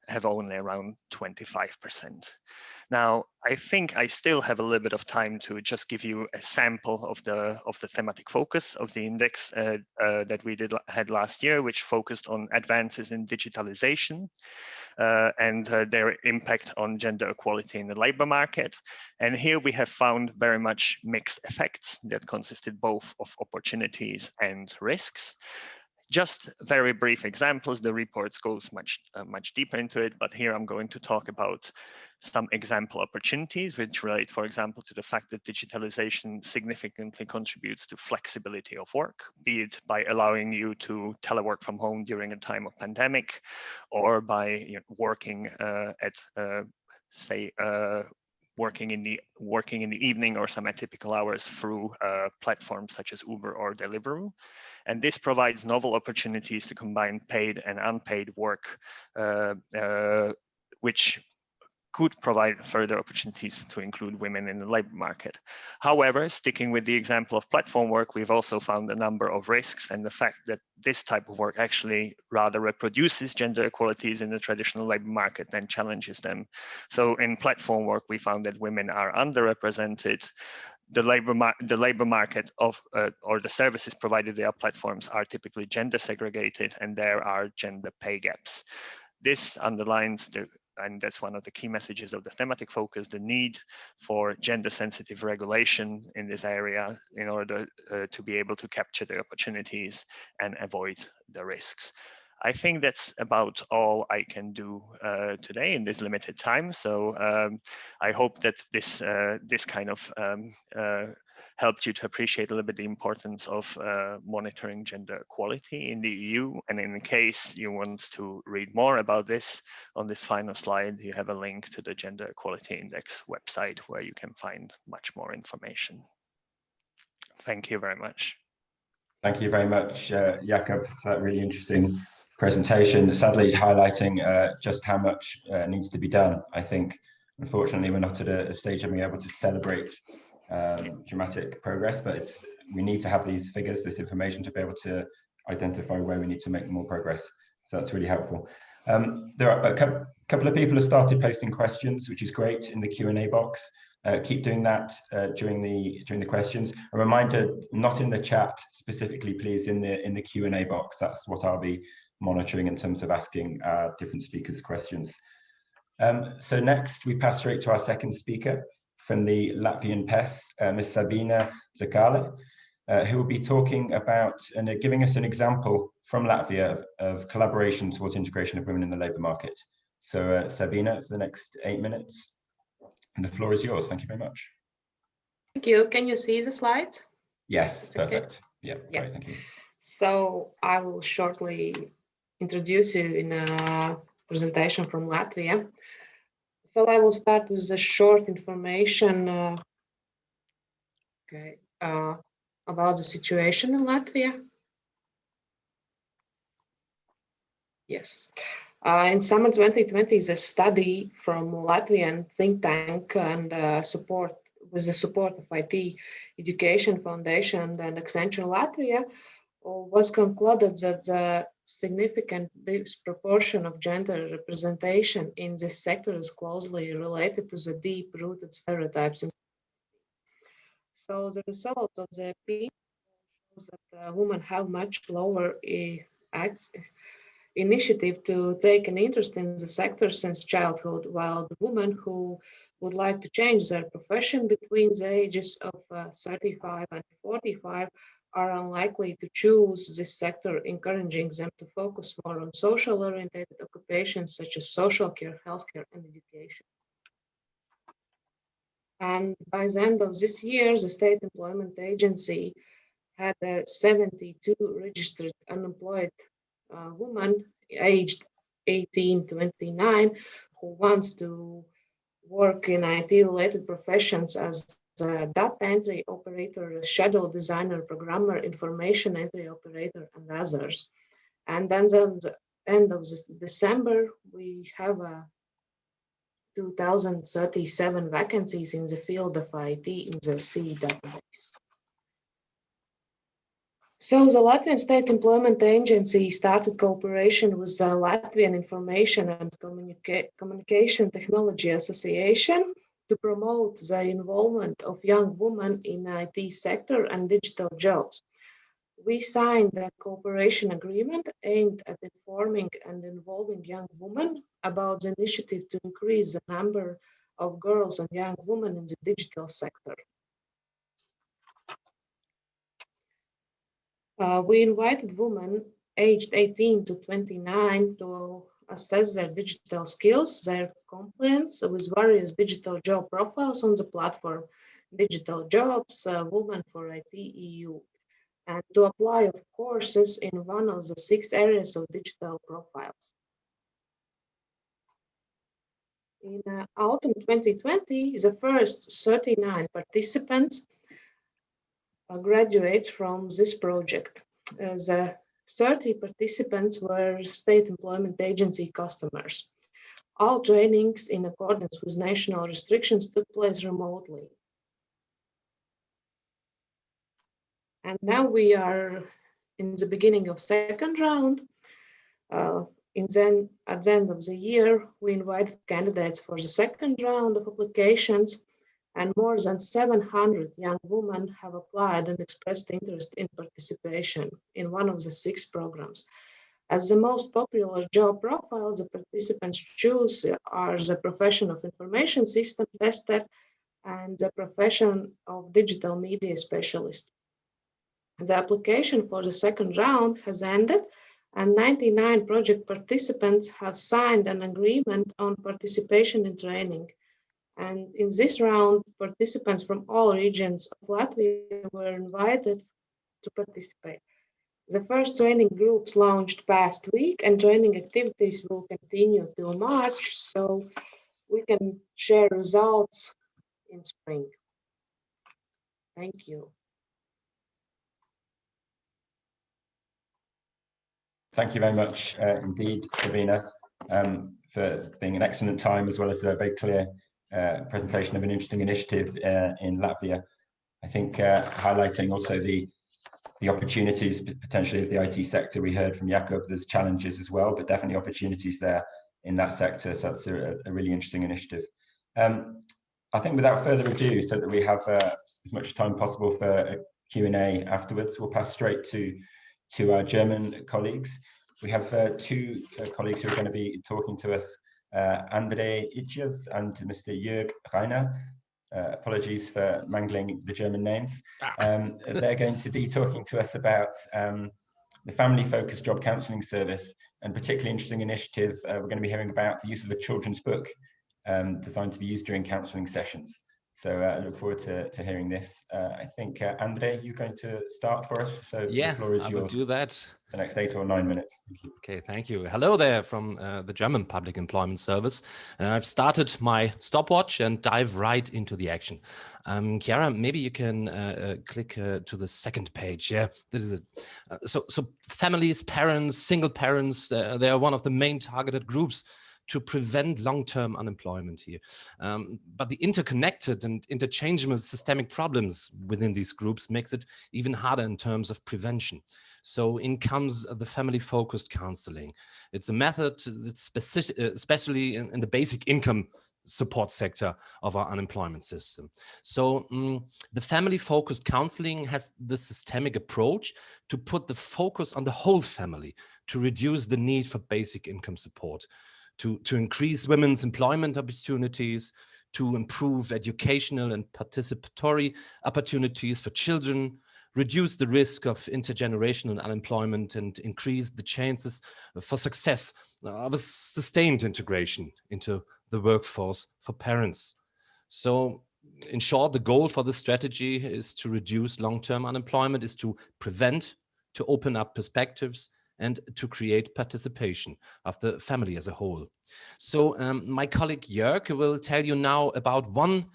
have only around 25%. Now, I think I still have a little bit of time to just give you a sample of the thematic focus of the index that we had last year, which focused on advances in digitalization and their impact on gender equality in the labor market. And here we have found very much mixed effects that consisted both of opportunities and risks. Just very brief examples. The reports goes much deeper into it, but here I'm going to talk about some example opportunities which relate, for example, to the fact that digitalization significantly contributes to flexibility of work, be it by allowing you to telework from home during a time of pandemic, or by working working in the evening or some atypical hours through platforms such as Uber or Deliveroo. And this provides novel opportunities to combine paid and unpaid work, which could provide further opportunities to include women in the labor market. However, sticking with the example of platform work, we've also found a number of risks, and the fact that this type of work actually rather reproduces gender equalities in the traditional labor market than challenges them. So in platform work, we found that women are underrepresented. The labor market or the services provided via platforms are typically gender segregated, and there are gender pay gaps. This underlines and that's one of the key messages of the thematic focus, the need for gender sensitive regulation in this area in order to be able to capture the opportunities and avoid the risks. I think that's about all I can do today in this limited time. So I hope that this kind of helped you to appreciate a little bit the importance of monitoring gender equality in the EU. And in case you want to read more about this, on this final slide, you have a link to the Gender Equality Index website where you can find much more information. Thank you very much. Thank you very much, Jakub, for that really interesting presentation. Sadly, highlighting just how much needs to be done. I think, unfortunately, we're not at a stage of being able to celebrate dramatic progress, but we need to have these figures, this information, to be able to identify where we need to make more progress. So that's really helpful. There are a couple of people who started posting questions, which is great, in the Q&A box. Keep doing that during the questions. A reminder, not in the chat specifically, please, in the Q&A box. That's what I'll be monitoring in terms of asking different speakers questions. So next, we pass straight to our second speaker from the Latvian PES, Ms. Sabina Zakale, who will be talking about and giving us an example from Latvia of collaboration towards integration of women in the labour market. So Sabina, for the next 8 minutes, and the floor is yours. Thank you very much. Thank you. Can you see the slides? Yes, it's perfect. Okay. Yeah, great, thank you. So I will shortly introduce you in a presentation from Latvia. So I will start with a short information about the situation in Latvia. Yes. In summer 2020, the study from Latvian think tank and with the support of IT Education Foundation and Accenture Latvia was concluded that the significant disproportion of gender representation in this sector is closely related to the deep-rooted stereotypes. So the result of the PES shows that women have much lower initiative to take an interest in the sector since childhood, while the women who would like to change their profession between the ages of 35 and 45 are unlikely to choose this sector, encouraging them to focus more on social-oriented occupations such as social care, healthcare, and education. And by the end of this year, the State Employment Agency had 72 registered unemployed women aged 18 to 29 who want to work in IT-related professions as a data entry operator, schedule designer, programmer, information entry operator, and others. And then at the end of this December, we have 2,037 vacancies in the field of IT in the CE database. So the Latvian State Employment Agency started cooperation with the Latvian Information and Communication Technology Association to promote the involvement of young women in IT sector and digital jobs. We signed a cooperation agreement aimed at informing and involving young women about the initiative to increase the number of girls and young women in the digital sector. We invited women aged 18 to 29 to assess their digital skills, their compliance with various digital job profiles on the platform, Digital Jobs, Women for IT EU, and to apply of courses in one of the 6 areas of digital profiles. In autumn 2020, the first 39 participants graduates from this project. The 30 participants were State Employment Agency customers. All trainings in accordance with national restrictions took place remotely. And now we are in the beginning of second round. At the end of the year, we invited candidates for the second round of applications, and more than 700 young women have applied and expressed interest in participation in one of the 6 programs. As the most popular job profiles the participants choose are the profession of information system tester and the profession of digital media specialist. The application for the second round has ended, and 99 project participants have signed an agreement on participation in training. And in this round, participants from all regions of Latvia were invited to participate. The first training groups launched past week, and training activities will continue till March, so we can share results in spring. Thank you. Thank you very much indeed, Sabina, for being an excellent time, as well as a very clear presentation of an interesting initiative in Latvia. I think highlighting also the opportunities potentially of the IT sector. We heard from Jakub, there's challenges as well, but definitely opportunities there in that sector. So that's a really interesting initiative. I think without further ado, so that we have as much time possible for a Q&A afterwards, we'll pass straight to our German colleagues. We have 2 colleagues who are going to be talking to us, Andre Itjes and Mr. Jörg Reiner. Apologies for mangling the German names. They're going to be talking to us about the family-focused job counselling service, and particularly interesting initiative. We're going to be hearing about the use of a children's book designed to be used during counselling sessions. So I look forward to hearing this. I think, Andre, you're going to start for us. So yeah, the floor is I yours. will do that. The next 8 or 9 minutes. Thank you. Okay, thank you. Hello there from the German Public Employment Service. I've started my stopwatch and dive right into the action. Chiara, maybe you can click to the second page. Yeah, this is it. So families, parents, single parents, they are one of the main targeted groups to prevent long-term unemployment here. But the interconnected and interchangeable systemic problems within these groups makes it even harder in terms of prevention. So in comes the family-focused counseling. It's a method that's specific, especially in the basic income support sector of our unemployment system. So the family-focused counseling has the systemic approach to put the focus on the whole family, to reduce the need for basic income support, to increase women's employment opportunities, to improve educational and participatory opportunities for children, reduce the risk of intergenerational unemployment, and increase the chances for success of a sustained integration into the workforce for parents. So in short, the goal for this strategy is to reduce long-term unemployment, is to prevent, to open up perspectives, and to create participation of the family as a whole. So my colleague Jörg will tell you now about one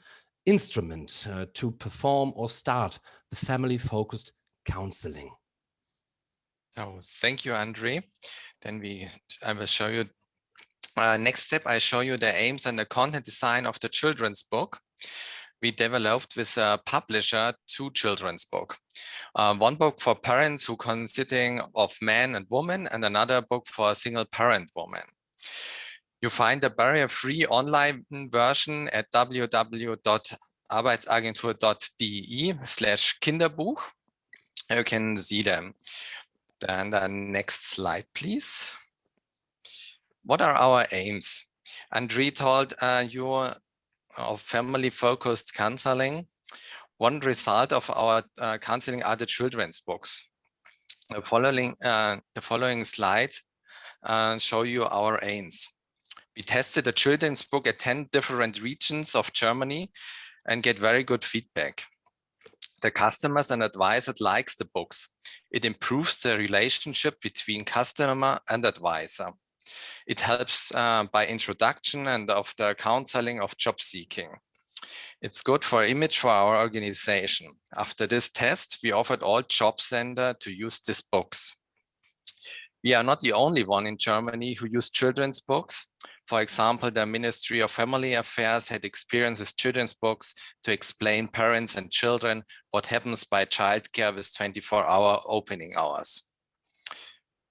instrument to perform or start the family-focused counseling. Oh, thank you, Andre. Then I will show you. Next step, I show you the aims and the content design of the children's book. We developed with a publisher 2 children's books. One book for parents who consisting of men and women, and another book for a single parent woman. You find a barrier-free online version at www.arbeitsagentur.de/Kinderbuch. You can see them. Then the next slide, please. What are our aims? Andre told you of family-focused counseling. One result of our counseling are the children's books. The following slides show you our aims. We tested the children's book at 10 different regions of Germany and get very good feedback. The customers and advisors likes the books. It improves the relationship between customer and advisor. It helps by introduction and of the counseling of job seeking. It's good for image for our organization. After this test, we offered all job center to use these books. We are not the only one in Germany who use children's books. For example, the Ministry of Family Affairs had experience with children's books to explain parents and children what happens by childcare with 24-hour opening hours.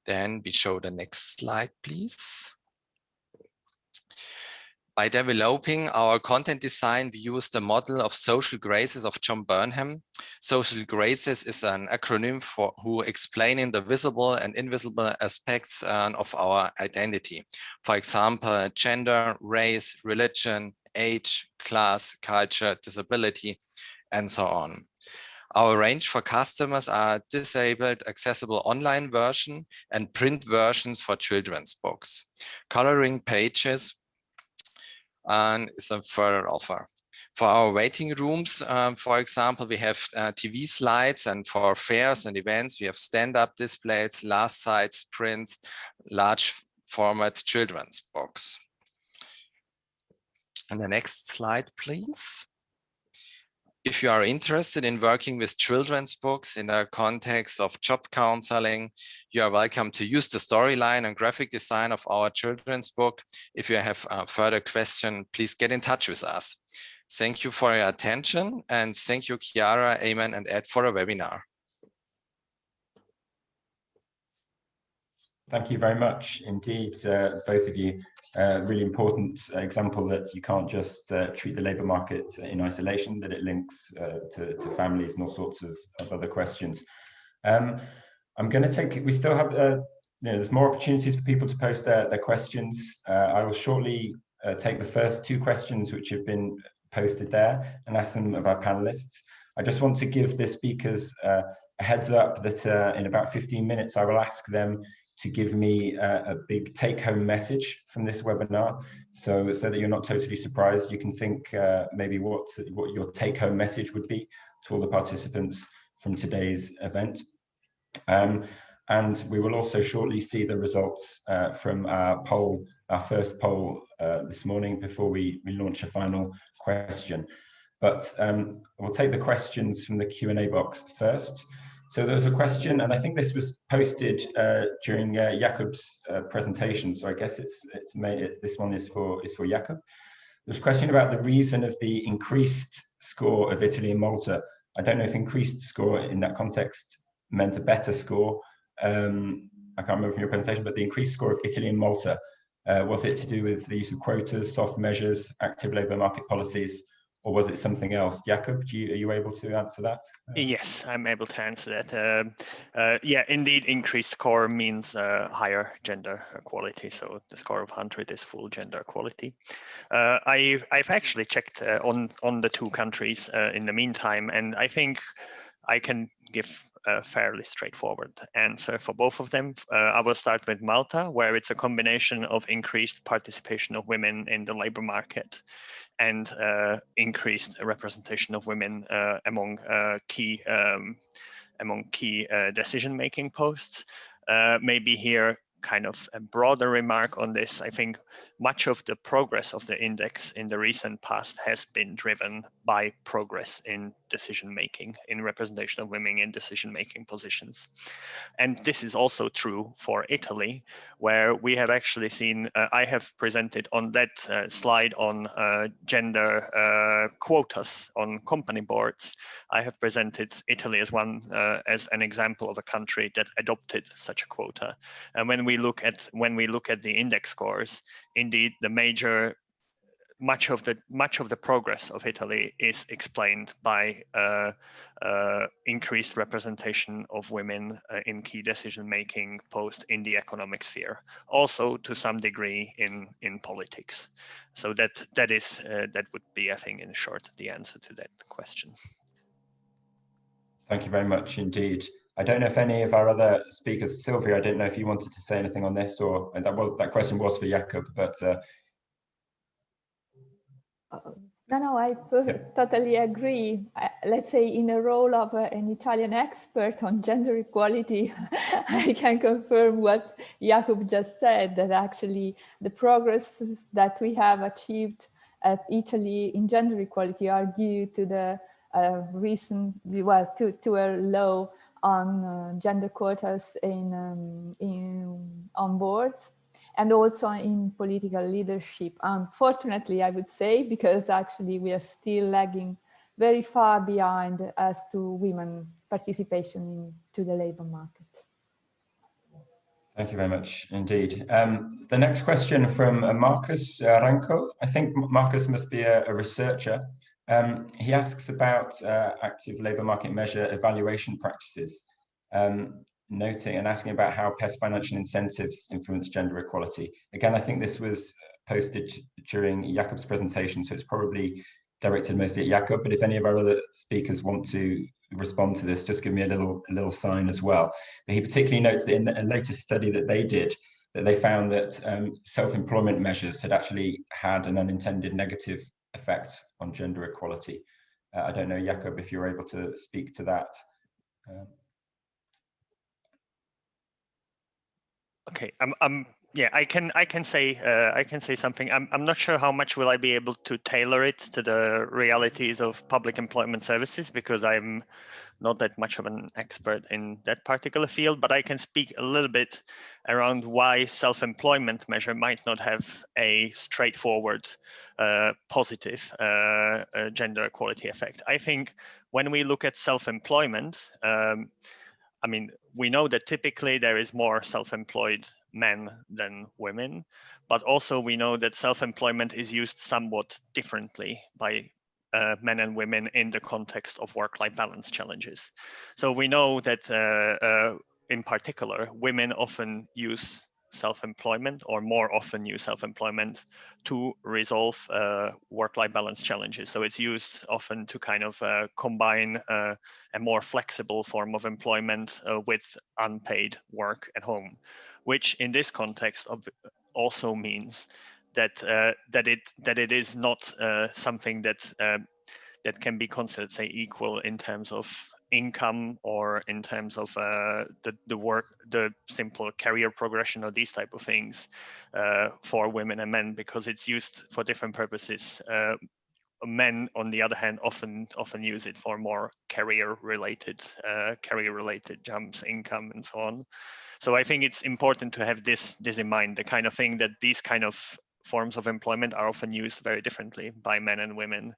Then we show the next slide, please. By developing our content design, we use the model of social graces of John Burnham. Social graces is an acronym for who explaining the visible and invisible aspects of our identity. For example, gender, race, religion, age, class, culture, disability, and so on. Our range for customers are disabled, accessible online version and print versions for children's books. Coloring pages and is a further offer. For our waiting rooms, for example, we have TV slides, and for fairs and events, we have stand-up displays, last sites, prints, large format children's books. And the next slide, please. If you are interested in working with children's books in the context of job counseling, you are welcome to use the storyline and graphic design of our children's book. If you have a further question, please get in touch with us. Thank you for your attention, and thank you, Chiara, Eamon, and Ed for a webinar. Thank you very much indeed, both of you. Really important example that you can't just treat the labour market in isolation, that it links to families and all sorts of other questions. I'm going to take, we still have, there's more opportunities for people to post their questions. I will shortly take the first 2 questions which have been posted there and ask them of our panelists. I just want to give the speakers a heads up that in about 15 minutes, I will ask them to give me a big take-home message from this webinar, so that you're not totally surprised. You can think maybe what your take-home message would be to all the participants from today's event. And we will also shortly see the results from our poll, our first poll this morning, before we launch a final question. But we'll take the questions from the Q&A box first. So there was a question, and I think this was posted during Jakob's presentation. So I guess this one is for Jakob. There's a question about the reason of the increased score of Italy and Malta. I don't know if increased score in that context meant a better score. I can't remember from your presentation, but the increased score of Italy and Malta, was it to do with the use of quotas, soft measures, active labour market policies, or was it something else? Jakob, are you able to answer that? Yes, I'm able to answer that. Yeah, indeed, increased score means higher gender equality. So the score of 100 is full gender equality. I've actually checked on the 2 countries in the meantime, and I think I can give a fairly straightforward answer for both of them. I will start with Malta, where it's a combination of increased participation of women in the labor market and increased representation of women among key decision-making posts. maybe here kind of a broader remark on this. I think much of the progress of the index in the recent past has been driven by progress in decision making, in representation of women in decision making positions. And this is also true for Italy, where we have actually seen, I have presented on that slide on gender quotas on company boards. I have presented Italy as as an example of a country that adopted such a quota. And when we look at the index scores, indeed much of the progress of Italy is explained by increased representation of women in key decision making post in the economic sphere, also to some degree in politics. So that would be, I think, in short, the answer to that question. Thank you very much indeed. I don't know if any of our other speakers, Sylvia, I don't know if you wanted to say anything on this, or that question was for Jakub, but no, I totally agree. Let's say in a role of an Italian expert on gender equality, I can confirm what Jakub just said, that actually the progress that we have achieved at Italy in gender equality are due to the to a law on gender quotas on boards, and also in political leadership. Unfortunately, I would say, because actually we are still lagging very far behind as to women participation into the labor market. Thank you very much indeed. The next question from Marcus Ranko. I think Marcus must be a researcher. He asks about active labour market measure evaluation practices, noting and asking about how PES financial incentives influence gender equality. Again, I think this was posted during Jakub's presentation, so it's probably directed mostly at Jakub, but if any of our other speakers want to respond to this, just give me a little sign as well. But he particularly notes that in a latest study that they did, that they found that self-employment measures had actually had an unintended negative effect on gender equality. I don't know, Jakub, if you're able to speak to that. Okay, yeah, I can say something. I'm not sure how much will I be able to tailor it to the realities of public employment services, because I'm not that much of an expert in that particular field, but I can speak a little bit around why self-employment measure might not have a straightforward positive gender equality effect. I think when we look at self-employment, I mean, we know that typically there is more self-employed men than women, but also we know that self-employment is used somewhat differently by men and women in the context of work-life balance challenges. So we know that in particular, women often use self-employment, or more often use self-employment to resolve work-life balance challenges. So it's used often to kind of combine a more flexible form of employment with unpaid work at home, which in this context also means that it is not something that can be considered, say, equal in terms of income or in terms of the simple career progression or these type of things for women and men, because it's used for different purposes. Men, on the other hand, often use it for more career related jumps, income, and so on. So I think it's important to have this in mind, the kind of thing that these kind of forms of employment are often used very differently by men and women.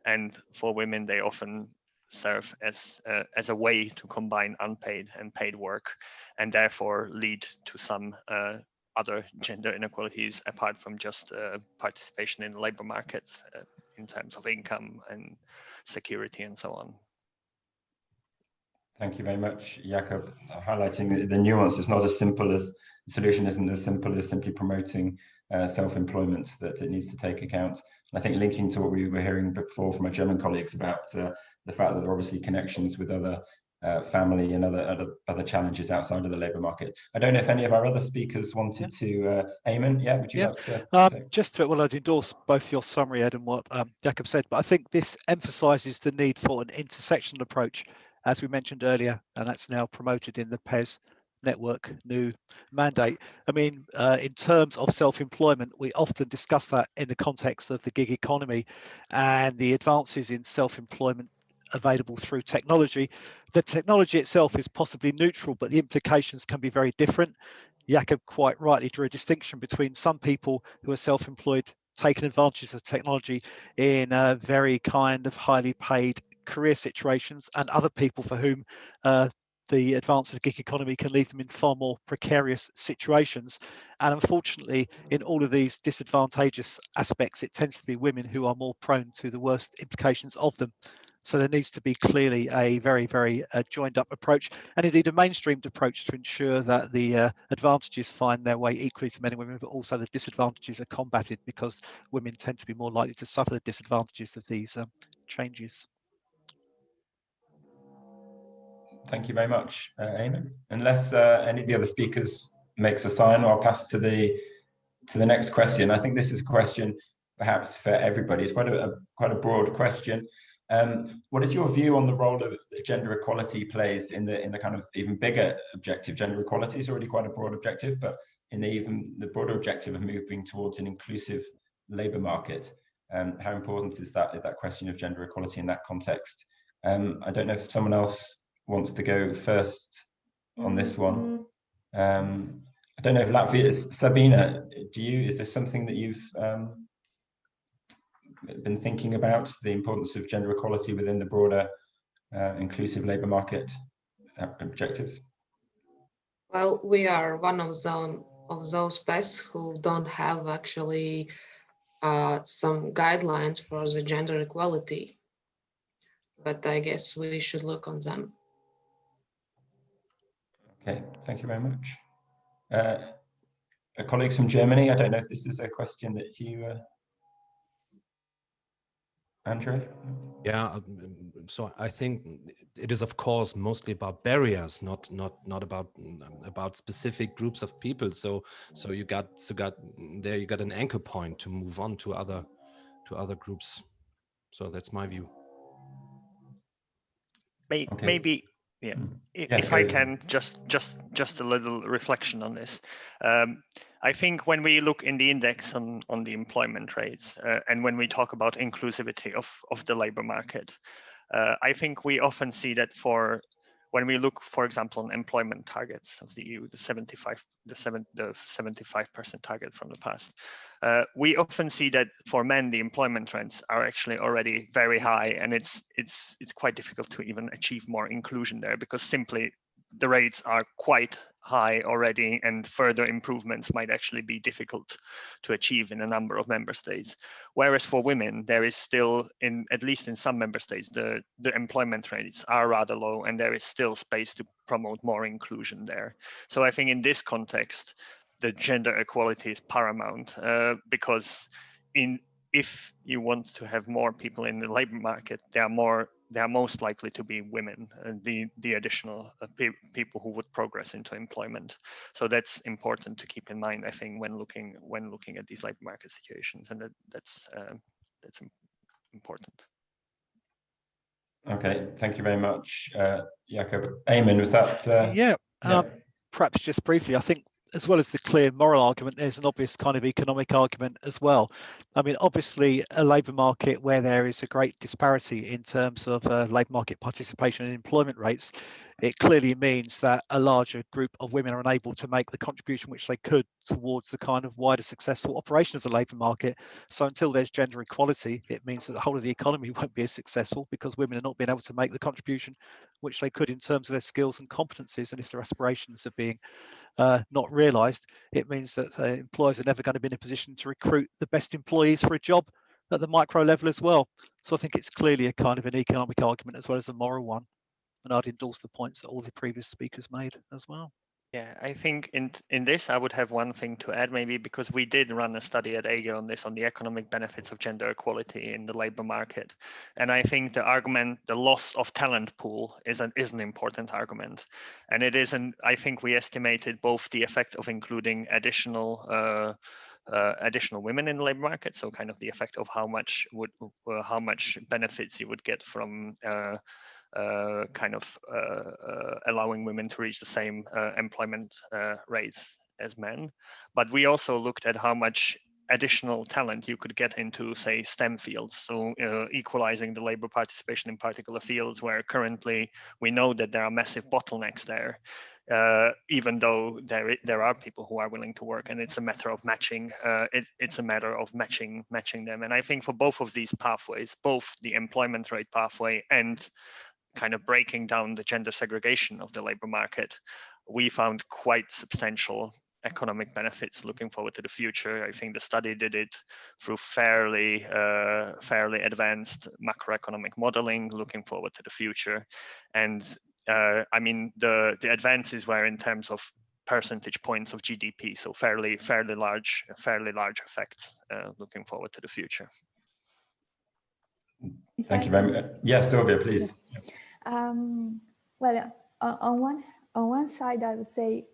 And for women, they often serve as a way to combine unpaid and paid work, and therefore lead to some other gender inequalities apart from just participation in the labor market in terms of income and security and so on. Thank you very much, Jakub, highlighting the nuance. It's not as simple as, the solution isn't as simple as simply promoting self-employment, that it needs to take account. And I think linking to what we were hearing before from our German colleagues about the fact that there are obviously connections with other family and other challenges outside of the labour market. I don't know if any of our other speakers wanted to, Eamon, would you like to? Just to, well, I'd endorse both your summary, Ed, and what Jakub said, but I think this emphasises the need for an intersectional approach, as we mentioned earlier, and that's now promoted in the PES Network new mandate. I mean, in terms of self-employment, we often discuss that in the context of the gig economy and the advances in self-employment available through technology. The technology itself is possibly neutral, but the implications can be very different. Jakob quite rightly drew a distinction between some people who are self-employed taking advantage of technology in very kind of highly paid career situations, and other people for whom the advance of the gig economy can leave them in far more precarious situations. And unfortunately, in all of these disadvantageous aspects, it tends to be women who are more prone to the worst implications of them. So there needs to be clearly a very, very joined up approach, and indeed a mainstreamed approach to ensure that the advantages find their way equally to men and women, but also the disadvantages are combated, because women tend to be more likely to suffer the disadvantages of these changes. Thank you very much, Eamon. Unless any of the other speakers makes a sign, I'll pass to the next question. I think this is a question perhaps for everybody. It's quite a broad question. What is your view on the role of gender equality plays in the kind of even bigger objective? Gender equality is already quite a broad objective, but in the broader objective of moving towards an inclusive labour market, how important is that question of gender equality in that context? I don't know if someone else wants to go first on this one. I don't know if Latvia is Sabina. Is this something that you've been thinking about, the importance of gender equality within the broader inclusive labour market objectives? Well, we are one of those PES who don't have actually some guidelines for the gender equality, but I guess we should look on them. Okay, thank you very much. Colleagues from Germany, I don't know if this is a question that you, Andre? Yeah, so I think it is, of course, mostly about barriers, not about specific groups of people. So you got an anchor point to move on to other groups. So that's my view. Maybe, yeah. If I can just a little reflection on this. I think when we look in the index on the employment rates and when we talk about inclusivity of the labor market, I think we often see that when we look, for example, on employment targets of the EU, the 75% target from the past, we often see that for men the employment trends are actually already very high, and it's quite difficult to even achieve more inclusion there, because simply the rates are quite high already, and further improvements might actually be difficult to achieve in a number of member states. Whereas for women, there is still, at least in some member states, the employment rates are rather low, and there is still space to promote more inclusion there. So I think in this context, the gender equality is paramount, because if you want to have more people in the labor market, they are most likely to be women, the additional people who would progress into employment. So that's important to keep in mind, I think, when looking at these labor market situations, and that's important. Okay, thank you very much, Jakob. Eamon, was that? Perhaps just briefly, I think, as well as the clear moral argument, there's an obvious kind of economic argument as well. I mean, obviously, a labour market where there is a great disparity in terms of labour market participation and employment rates, it clearly means that a larger group of women are unable to make the contribution which they could towards the kind of wider successful operation of the labour market. So until there's gender equality, it means that the whole of the economy won't be as successful, because women are not being able to make the contribution which they could in terms of their skills and competencies. And if their aspirations are being not realised, it means that employers are never going to be in a position to recruit the best employees for a job at the micro level as well. So I think it's clearly a kind of an economic argument as well as a moral one. And I'd endorse the points that all the previous speakers made as well. Yeah, I think in this, I would have one thing to add, maybe, because we did run a study at AGE on this, on the economic benefits of gender equality in the labor market. And I think the argument, the loss of talent pool is an important argument. And it is, I think we estimated both the effect of including additional women in the labor market, so kind of the effect of how much benefits you would get from kind of allowing women to reach the same employment rates as men. But we also looked at how much additional talent you could get into, say, STEM fields. So equalizing the labor participation in particular fields where currently we know that there are massive bottlenecks there, even though there are people who are willing to work, and it's a matter of matching. It's a matter of matching them. And I think for both of these pathways, both the employment rate pathway and kind of breaking down the gender segregation of the labor market, we found quite substantial economic benefits looking forward to the future. I think the study did it through fairly advanced macroeconomic modeling, looking forward to the future. And I mean, the advances were in terms of percentage points of GDP, so fairly large effects looking forward to the future. Thank you very much. Yeah, Sylvia, please. Well, on one side, I would say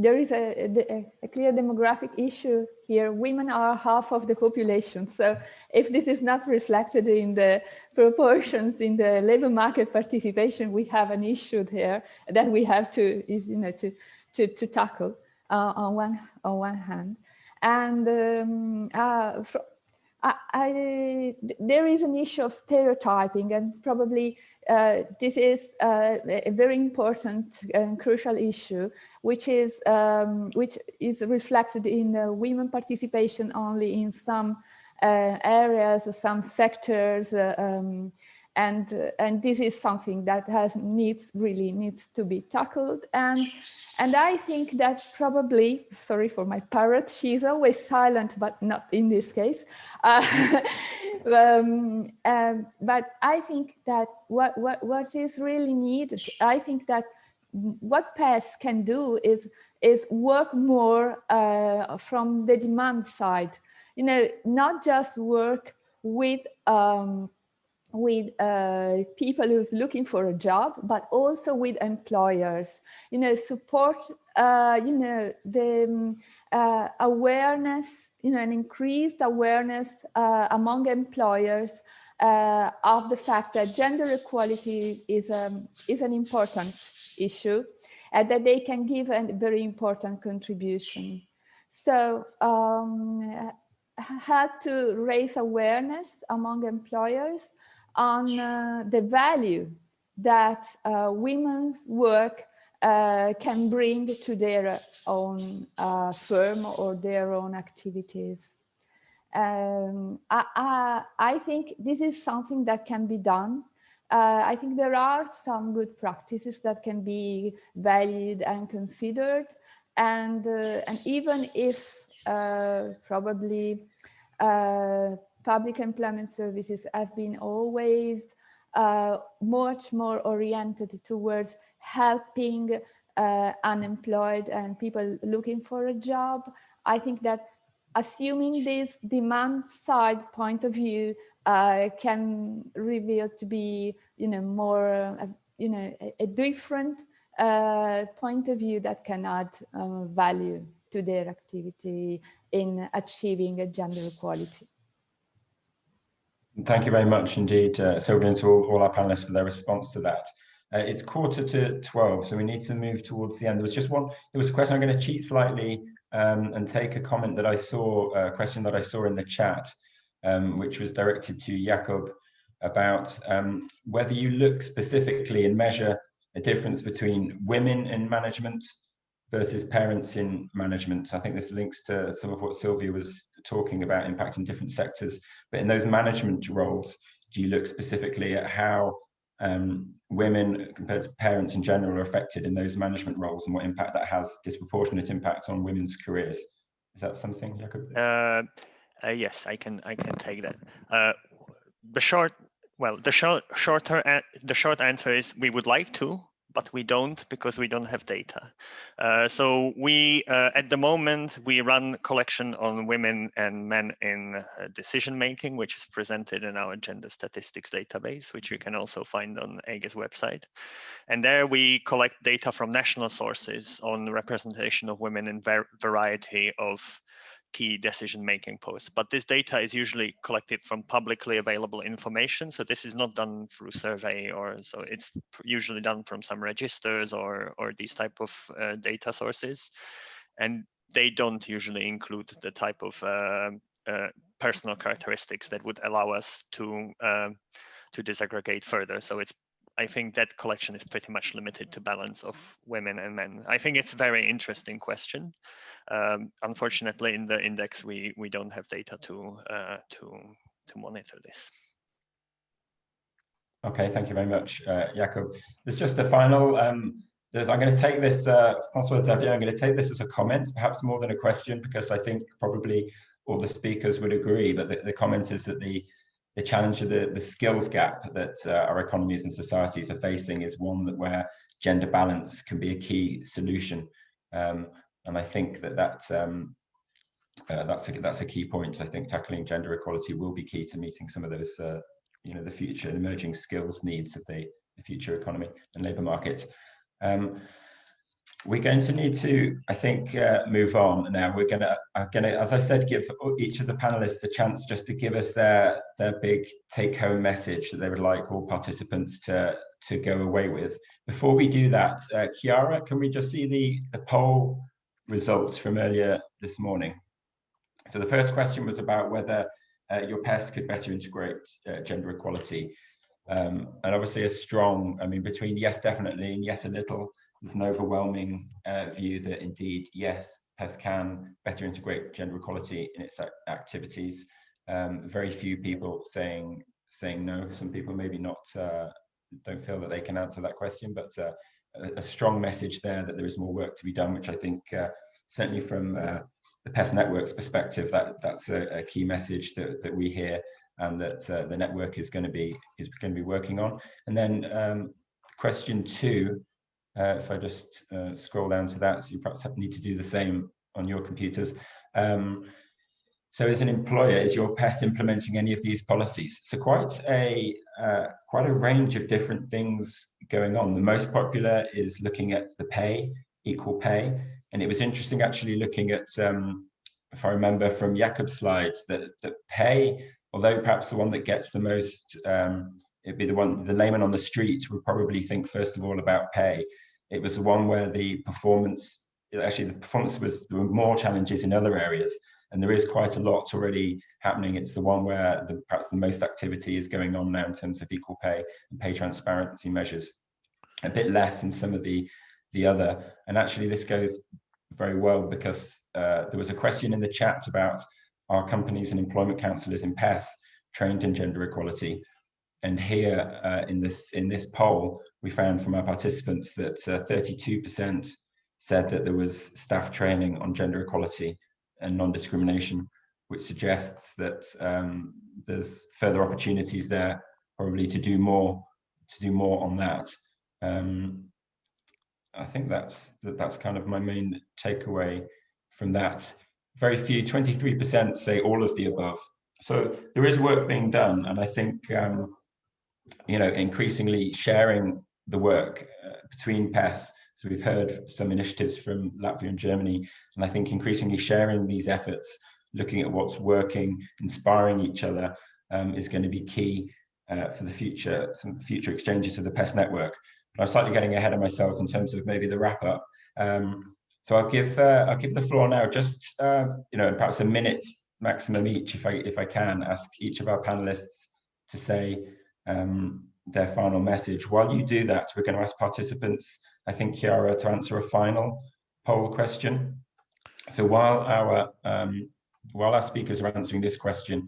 there is a clear demographic issue here. Women are half of the population. So if this is not reflected in the proportions in the labor market participation, we have an issue there that we have to, to tackle on one hand. And there is an issue of stereotyping, and probably this is a very important and crucial issue, which is reflected in women participation only in some areas, some sectors, and this is something that really needs to be tackled. And I think that probably, sorry for my parrot, she's always silent, but not in this case. But I think that what is really needed, I think that what PES can do is work more from the demand side. Not just work with people who's looking for a job, but also with employers. Support the awareness, an increased awareness among employers of the fact that gender equality is an important issue, and that they can give a very important contribution. So help to raise awareness among employers on the value that women's work can bring to their own firm or their own activities. I think this is something that can be done. I think there are some good practices that can be valued and considered, and even if probably public employment services have been always much more oriented towards helping unemployed and people looking for a job. I think that assuming this demand side point of view can reveal to be, more, a different point of view that can add value to their activity in achieving a gender equality. Thank you very much indeed, Sylvia, and to all our panelists for their response to that. It's 11:45, so we need to move towards the end. There was a question. I'm going to cheat slightly and take a comment that I saw, a question that I saw in the chat, which was directed to Jakob, about whether you look specifically and measure a difference between women in management versus parents in management. I think this links to some of what Sylvia was talking about, impacting different sectors. But in those management roles, do you look specifically at how women compared to parents in general are affected in those management roles, and what impact that has, disproportionate impact on women's careers? Is that something, Jakob? Yes, I can take that. The short answer is we would like to, but we don't, because we don't have data. So we, at the moment, we run collection on women and men in decision-making, which is presented in our gender statistics database, which you can also find on EGE's website. And there we collect data from national sources on the representation of women in variety of key decision-making posts. But this data is usually collected from publicly available information. So this is not done through survey, or so it's usually done from some registers or these type of data sources. And they don't usually include the type of personal characteristics that would allow us to disaggregate further. So I think that collection is pretty much limited to balance of women and men. I think it's a very interesting question. Unfortunately, in the index, we don't have data to monitor this. Okay, thank you very much, Jakob. There's just a final. I'm going to take this, Francois Xavier, I'm going to take this as a comment, perhaps more than a question, because I think probably all the speakers would agree. But the comment is that the challenge of the skills gap that our economies and societies are facing is one where gender balance can be a key solution. And I think that's a key point. I think tackling gender equality will be key to meeting some of those the future emerging skills needs of the future economy and labour market. We're going to need to, I think, move on now. I'm gonna, as I said, give each of the panelists a chance just to give us their big take-home message that they would like all participants to go away with. Before we do that, Chiara, can we just see the poll results from earlier this morning? So the first question was about whether your PES could better integrate gender equality. And obviously a strong, between yes, definitely, and yes, a little, there's an overwhelming view that indeed, yes, PES can better integrate gender equality in its activities. Very few people saying no. Some people maybe not, don't feel that they can answer that question, but a strong message there that there is more work to be done, which I think certainly from the PES Network's perspective, that's a key message that we hear, and that the network is going to be working on. And then question 2, if I just scroll down to that, so you perhaps need to do the same on your computers. So as an employer, is your PES implementing any of these policies? So quite a range of different things going on. The most popular is looking at the pay, equal pay. And it was interesting actually looking at, if I remember from Jakob's slides, that pay, although perhaps the one that gets the most, it'd be the layman on the street would probably think first of all about pay. It was the one where the performance was, there were more challenges in other areas. And there is quite a lot already happening. It's the one where perhaps the most activity is going on now in terms of equal pay and pay transparency measures. A bit less in some of the other. And actually this goes very well because there was a question in the chat about are companies and employment counsellors in PES trained in gender equality. And here in this poll, we found from our participants that 32% said that there was staff training on gender equality and non-discrimination, which suggests that there's further opportunities there probably to do more on that. I think that's kind of my main takeaway from that. Very few, 23% say all of the above. So there is work being done, and I think increasingly sharing the work between PES. So we've heard some initiatives from Latvia and Germany, and I think increasingly sharing these efforts, looking at what's working, inspiring each other, is going to be key for the future, some future exchanges of the PES network. But I'm slightly getting ahead of myself in terms of maybe the wrap up. So I'll give the floor now, just perhaps a minute maximum each, if I can ask each of our panelists to say their final message. While you do that, we're going to ask participants, I think, Chiara, to answer a final poll question. So while our speakers are answering this question,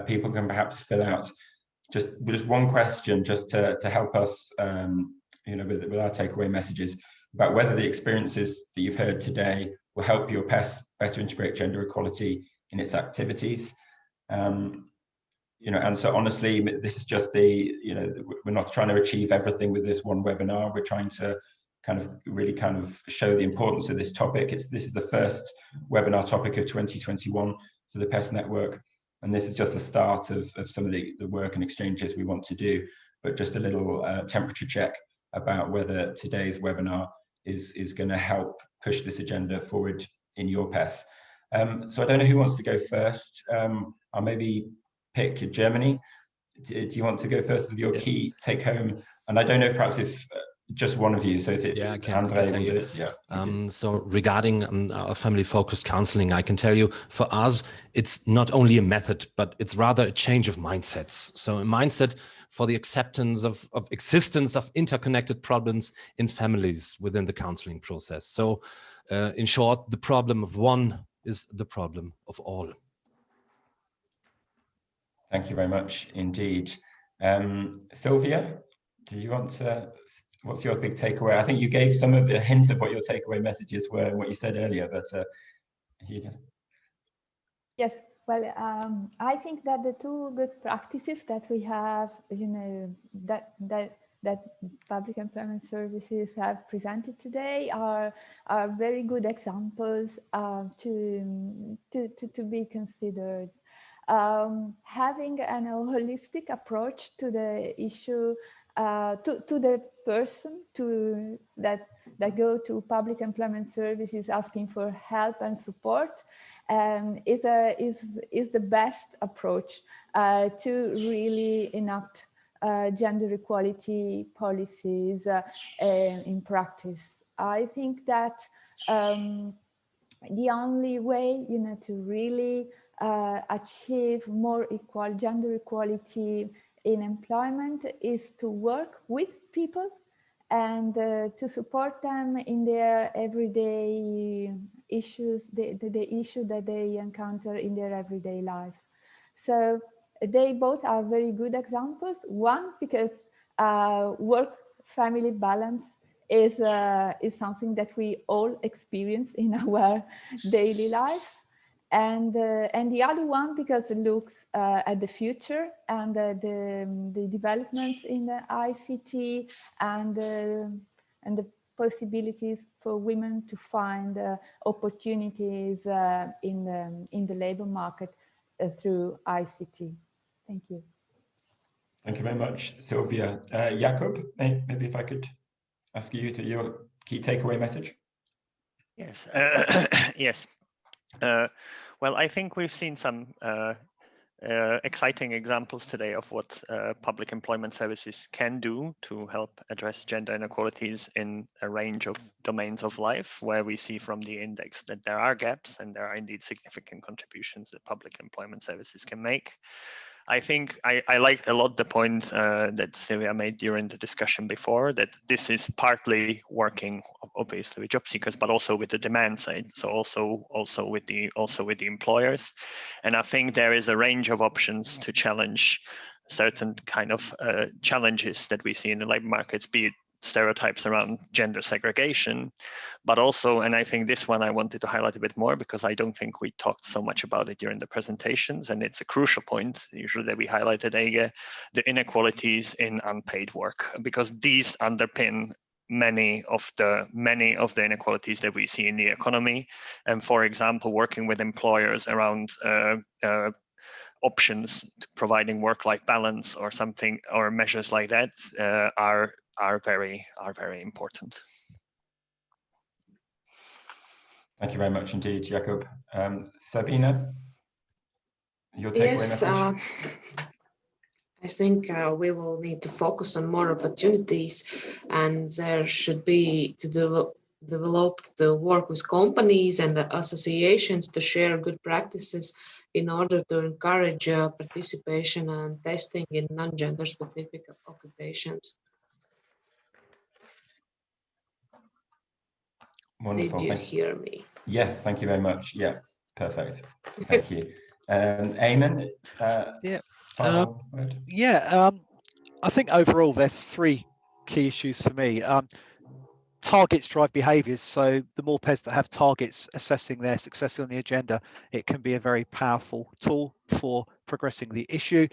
people can perhaps fill out just one question just to help us with our takeaway messages about whether the experiences that you've heard today will help your PES better integrate gender equality in its activities. And so honestly, this is just we're not trying to achieve everything with this one webinar. We're trying to really show the importance of this topic. This is the first webinar topic of 2021 for the PES network. And this is just the start of some of the work and exchanges we want to do, but just a little temperature check about whether today's webinar is going to help push this agenda forward in your PES. So I don't know who wants to go first. I'll maybe pick Germany. Do you want to go first with your key take home? And I don't know perhaps if just one of you, so if I can Andre tell will you. do it. Yeah. So regarding our family-focused counseling, I can tell you, for us, it's not only a method, but it's rather a change of mindsets. So a mindset for the acceptance of existence of interconnected problems in families within the counseling process. So in short, the problem of one is the problem of all. Thank you very much indeed. Sylvia, do you want to, what's your big takeaway? I think you gave some of the hints of what your takeaway messages were and what you said earlier, but Yes, well, I think that the two good practices that we have, that public employment services have presented today are very good examples to be considered. Having a holistic approach to the issue, to the person that go to public employment services asking for help and support, is the best approach to really enact gender equality policies in practice. I think that the only way, to really achieve more gender equality in employment is to work with people and to support them in their everyday issues, the issue that they encounter in their everyday life. So they both are very good examples. One, because work-family balance is something that we all experience in our daily life. And the other one, because it looks at the future and the developments in the ICT and the possibilities for women to find opportunities in the labor market through ICT. Thank you. Thank you very much, Sylvia. Jakob, maybe if I could ask you to your key takeaway message. Yes. Yes. Well, I think we've seen some exciting examples today of what public employment services can do to help address gender inequalities in a range of domains of life, where we see from the index that there are gaps and there are indeed significant contributions that public employment services can make. I think I liked a lot the point that Sylvia made during the discussion before, that this is partly working obviously with job seekers, but also with the demand side. So also with the employers. And I think there is a range of options to challenge certain kind of challenges that we see in the labor markets, be it stereotypes around gender segregation, but also, and I think this one I wanted to highlight a bit more because I don't think we talked so much about it during the presentations, and it's a crucial point usually that we highlighted, Ege, the inequalities in unpaid work, because these underpin many of the inequalities that we see in the economy. And for example, working with employers around options to providing work-life balance or something, or measures like that are very important. Thank you very much indeed, Jakob. Sabina, your takeaway message? I think we will need to focus on more opportunities, and there should be to develop the work with companies and associations to share good practices in order to encourage participation and testing in non-gender specific occupations. Wonderful. Did you hear me? Yes, thank you very much. Yeah, perfect. Thank you. Eamon? I think overall there are three key issues for me. Targets drive behaviours, so the more PES that have targets assessing their success on the agenda, it can be a very powerful tool for progressing the issue.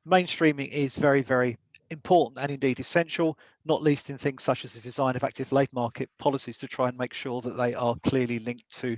Mainstreaming is very, very important and indeed essential, not least in things such as the design of active labour market policies to try and make sure that they are clearly linked to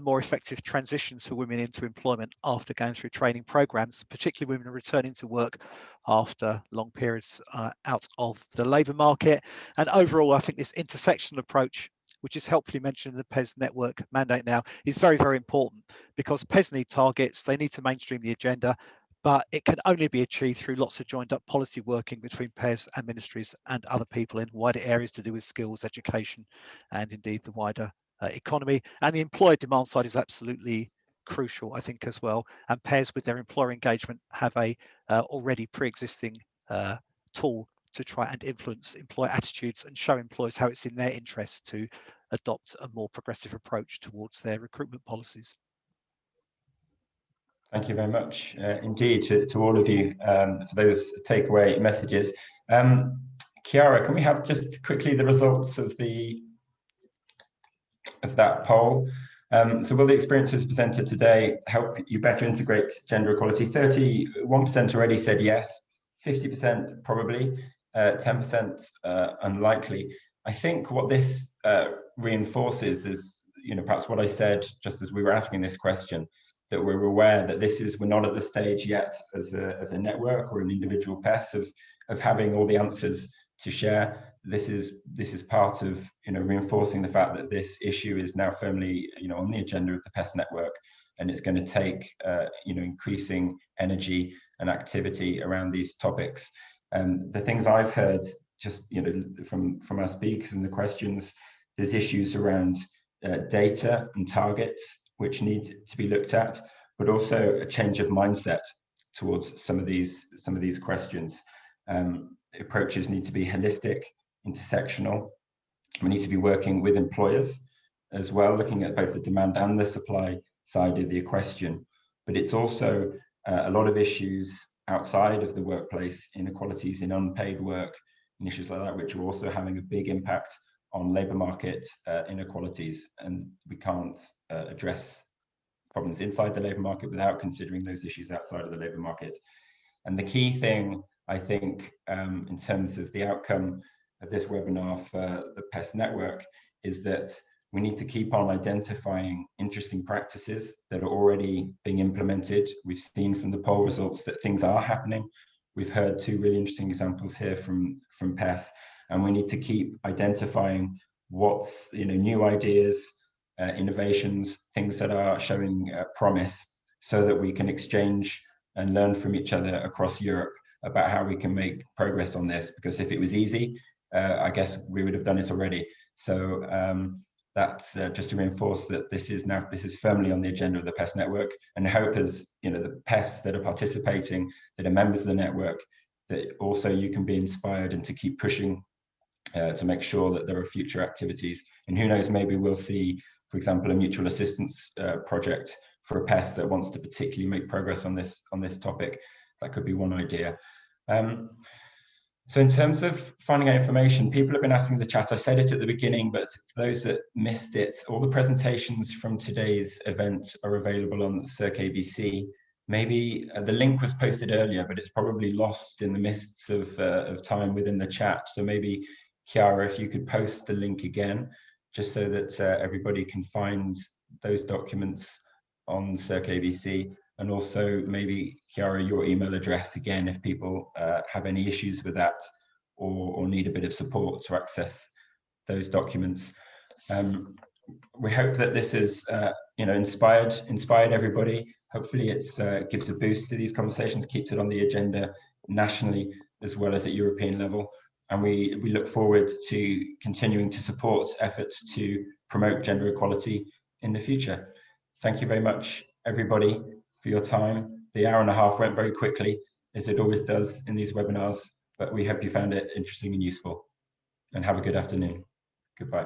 more effective transitions for women into employment after going through training programs, particularly women returning to work after long periods out of the labour market. And overall, I think this intersectional approach, which is helpfully mentioned in the PES Network mandate now, is very, very important, because PES need targets, they need to mainstream the agenda, but it can only be achieved through lots of joined up policy working between PES and ministries and other people in wider areas to do with skills, education, and indeed the wider economy. And the employer demand side is absolutely crucial, I think, as well. And PES, with their employer engagement, have a already pre-existing tool to try and influence employer attitudes and show employers how it's in their interest to adopt a more progressive approach towards their recruitment policies. Thank you very much indeed to all of you for those takeaway messages. Chiara, can we have just quickly the results of that poll? So will the experiences presented today help you better integrate gender equality? 31% already said yes, 50% probably, 10% unlikely. I think what this reinforces is, perhaps what I said just as we were asking this question, that we're aware that we're not at the stage yet as a network or an individual PES of having all the answers to share. This is part of reinforcing the fact that this issue is now firmly on the agenda of the PES network, and it's going to take increasing energy and activity around these topics. The things I've heard just from our speakers and the questions, there's issues around data and targets which need to be looked at, but also a change of mindset towards some of these questions. Approaches need to be holistic, intersectional. We need to be working with employers as well, looking at both the demand and the supply side of the question. But it's also a lot of issues outside of the workplace, inequalities in unpaid work, and issues like that, which are also having a big impact on labour market inequalities. And we can't address problems inside the labour market without considering those issues outside of the labour market. And the key thing, I think, in terms of the outcome of this webinar for the PES network, is that we need to keep on identifying interesting practices that are already being implemented. We've seen from the poll results that things are happening. We've heard two really interesting examples here from PES, and we need to keep identifying what's new ideas, innovations, things that are showing promise, so that we can exchange and learn from each other across Europe about how we can make progress on this. Because if it was easy, I guess we would have done it already. So that's just to reinforce that this is firmly on the agenda of the PES network, and hope as the PES that are participating, that are members of the network, that also you can be inspired and to keep pushing to make sure that there are future activities. And who knows, maybe we'll see, for example, a mutual assistance project for a PES that wants to particularly make progress on this topic. That could be one idea. So in terms of finding out information, people have been asking in the chat. I said it at the beginning, but for those that missed it, all the presentations from today's event are available on CircABC. Maybe the link was posted earlier, but it's probably lost in the mists of time within the chat. So maybe, Chiara, if you could post the link again, just so that everybody can find those documents on CircABC. And also maybe, Chiara, your email address again, if people have any issues with that or need a bit of support to access those documents. We hope that this has inspired everybody. Hopefully it's gives a boost to these conversations, keeps it on the agenda nationally as well as at European level. And we look forward to continuing to support efforts to promote gender equality in the future. Thank you very much, everybody, for your time. The hour and a half went very quickly, as it always does in these webinars, but we hope you found it interesting and useful. And have a good afternoon. Goodbye.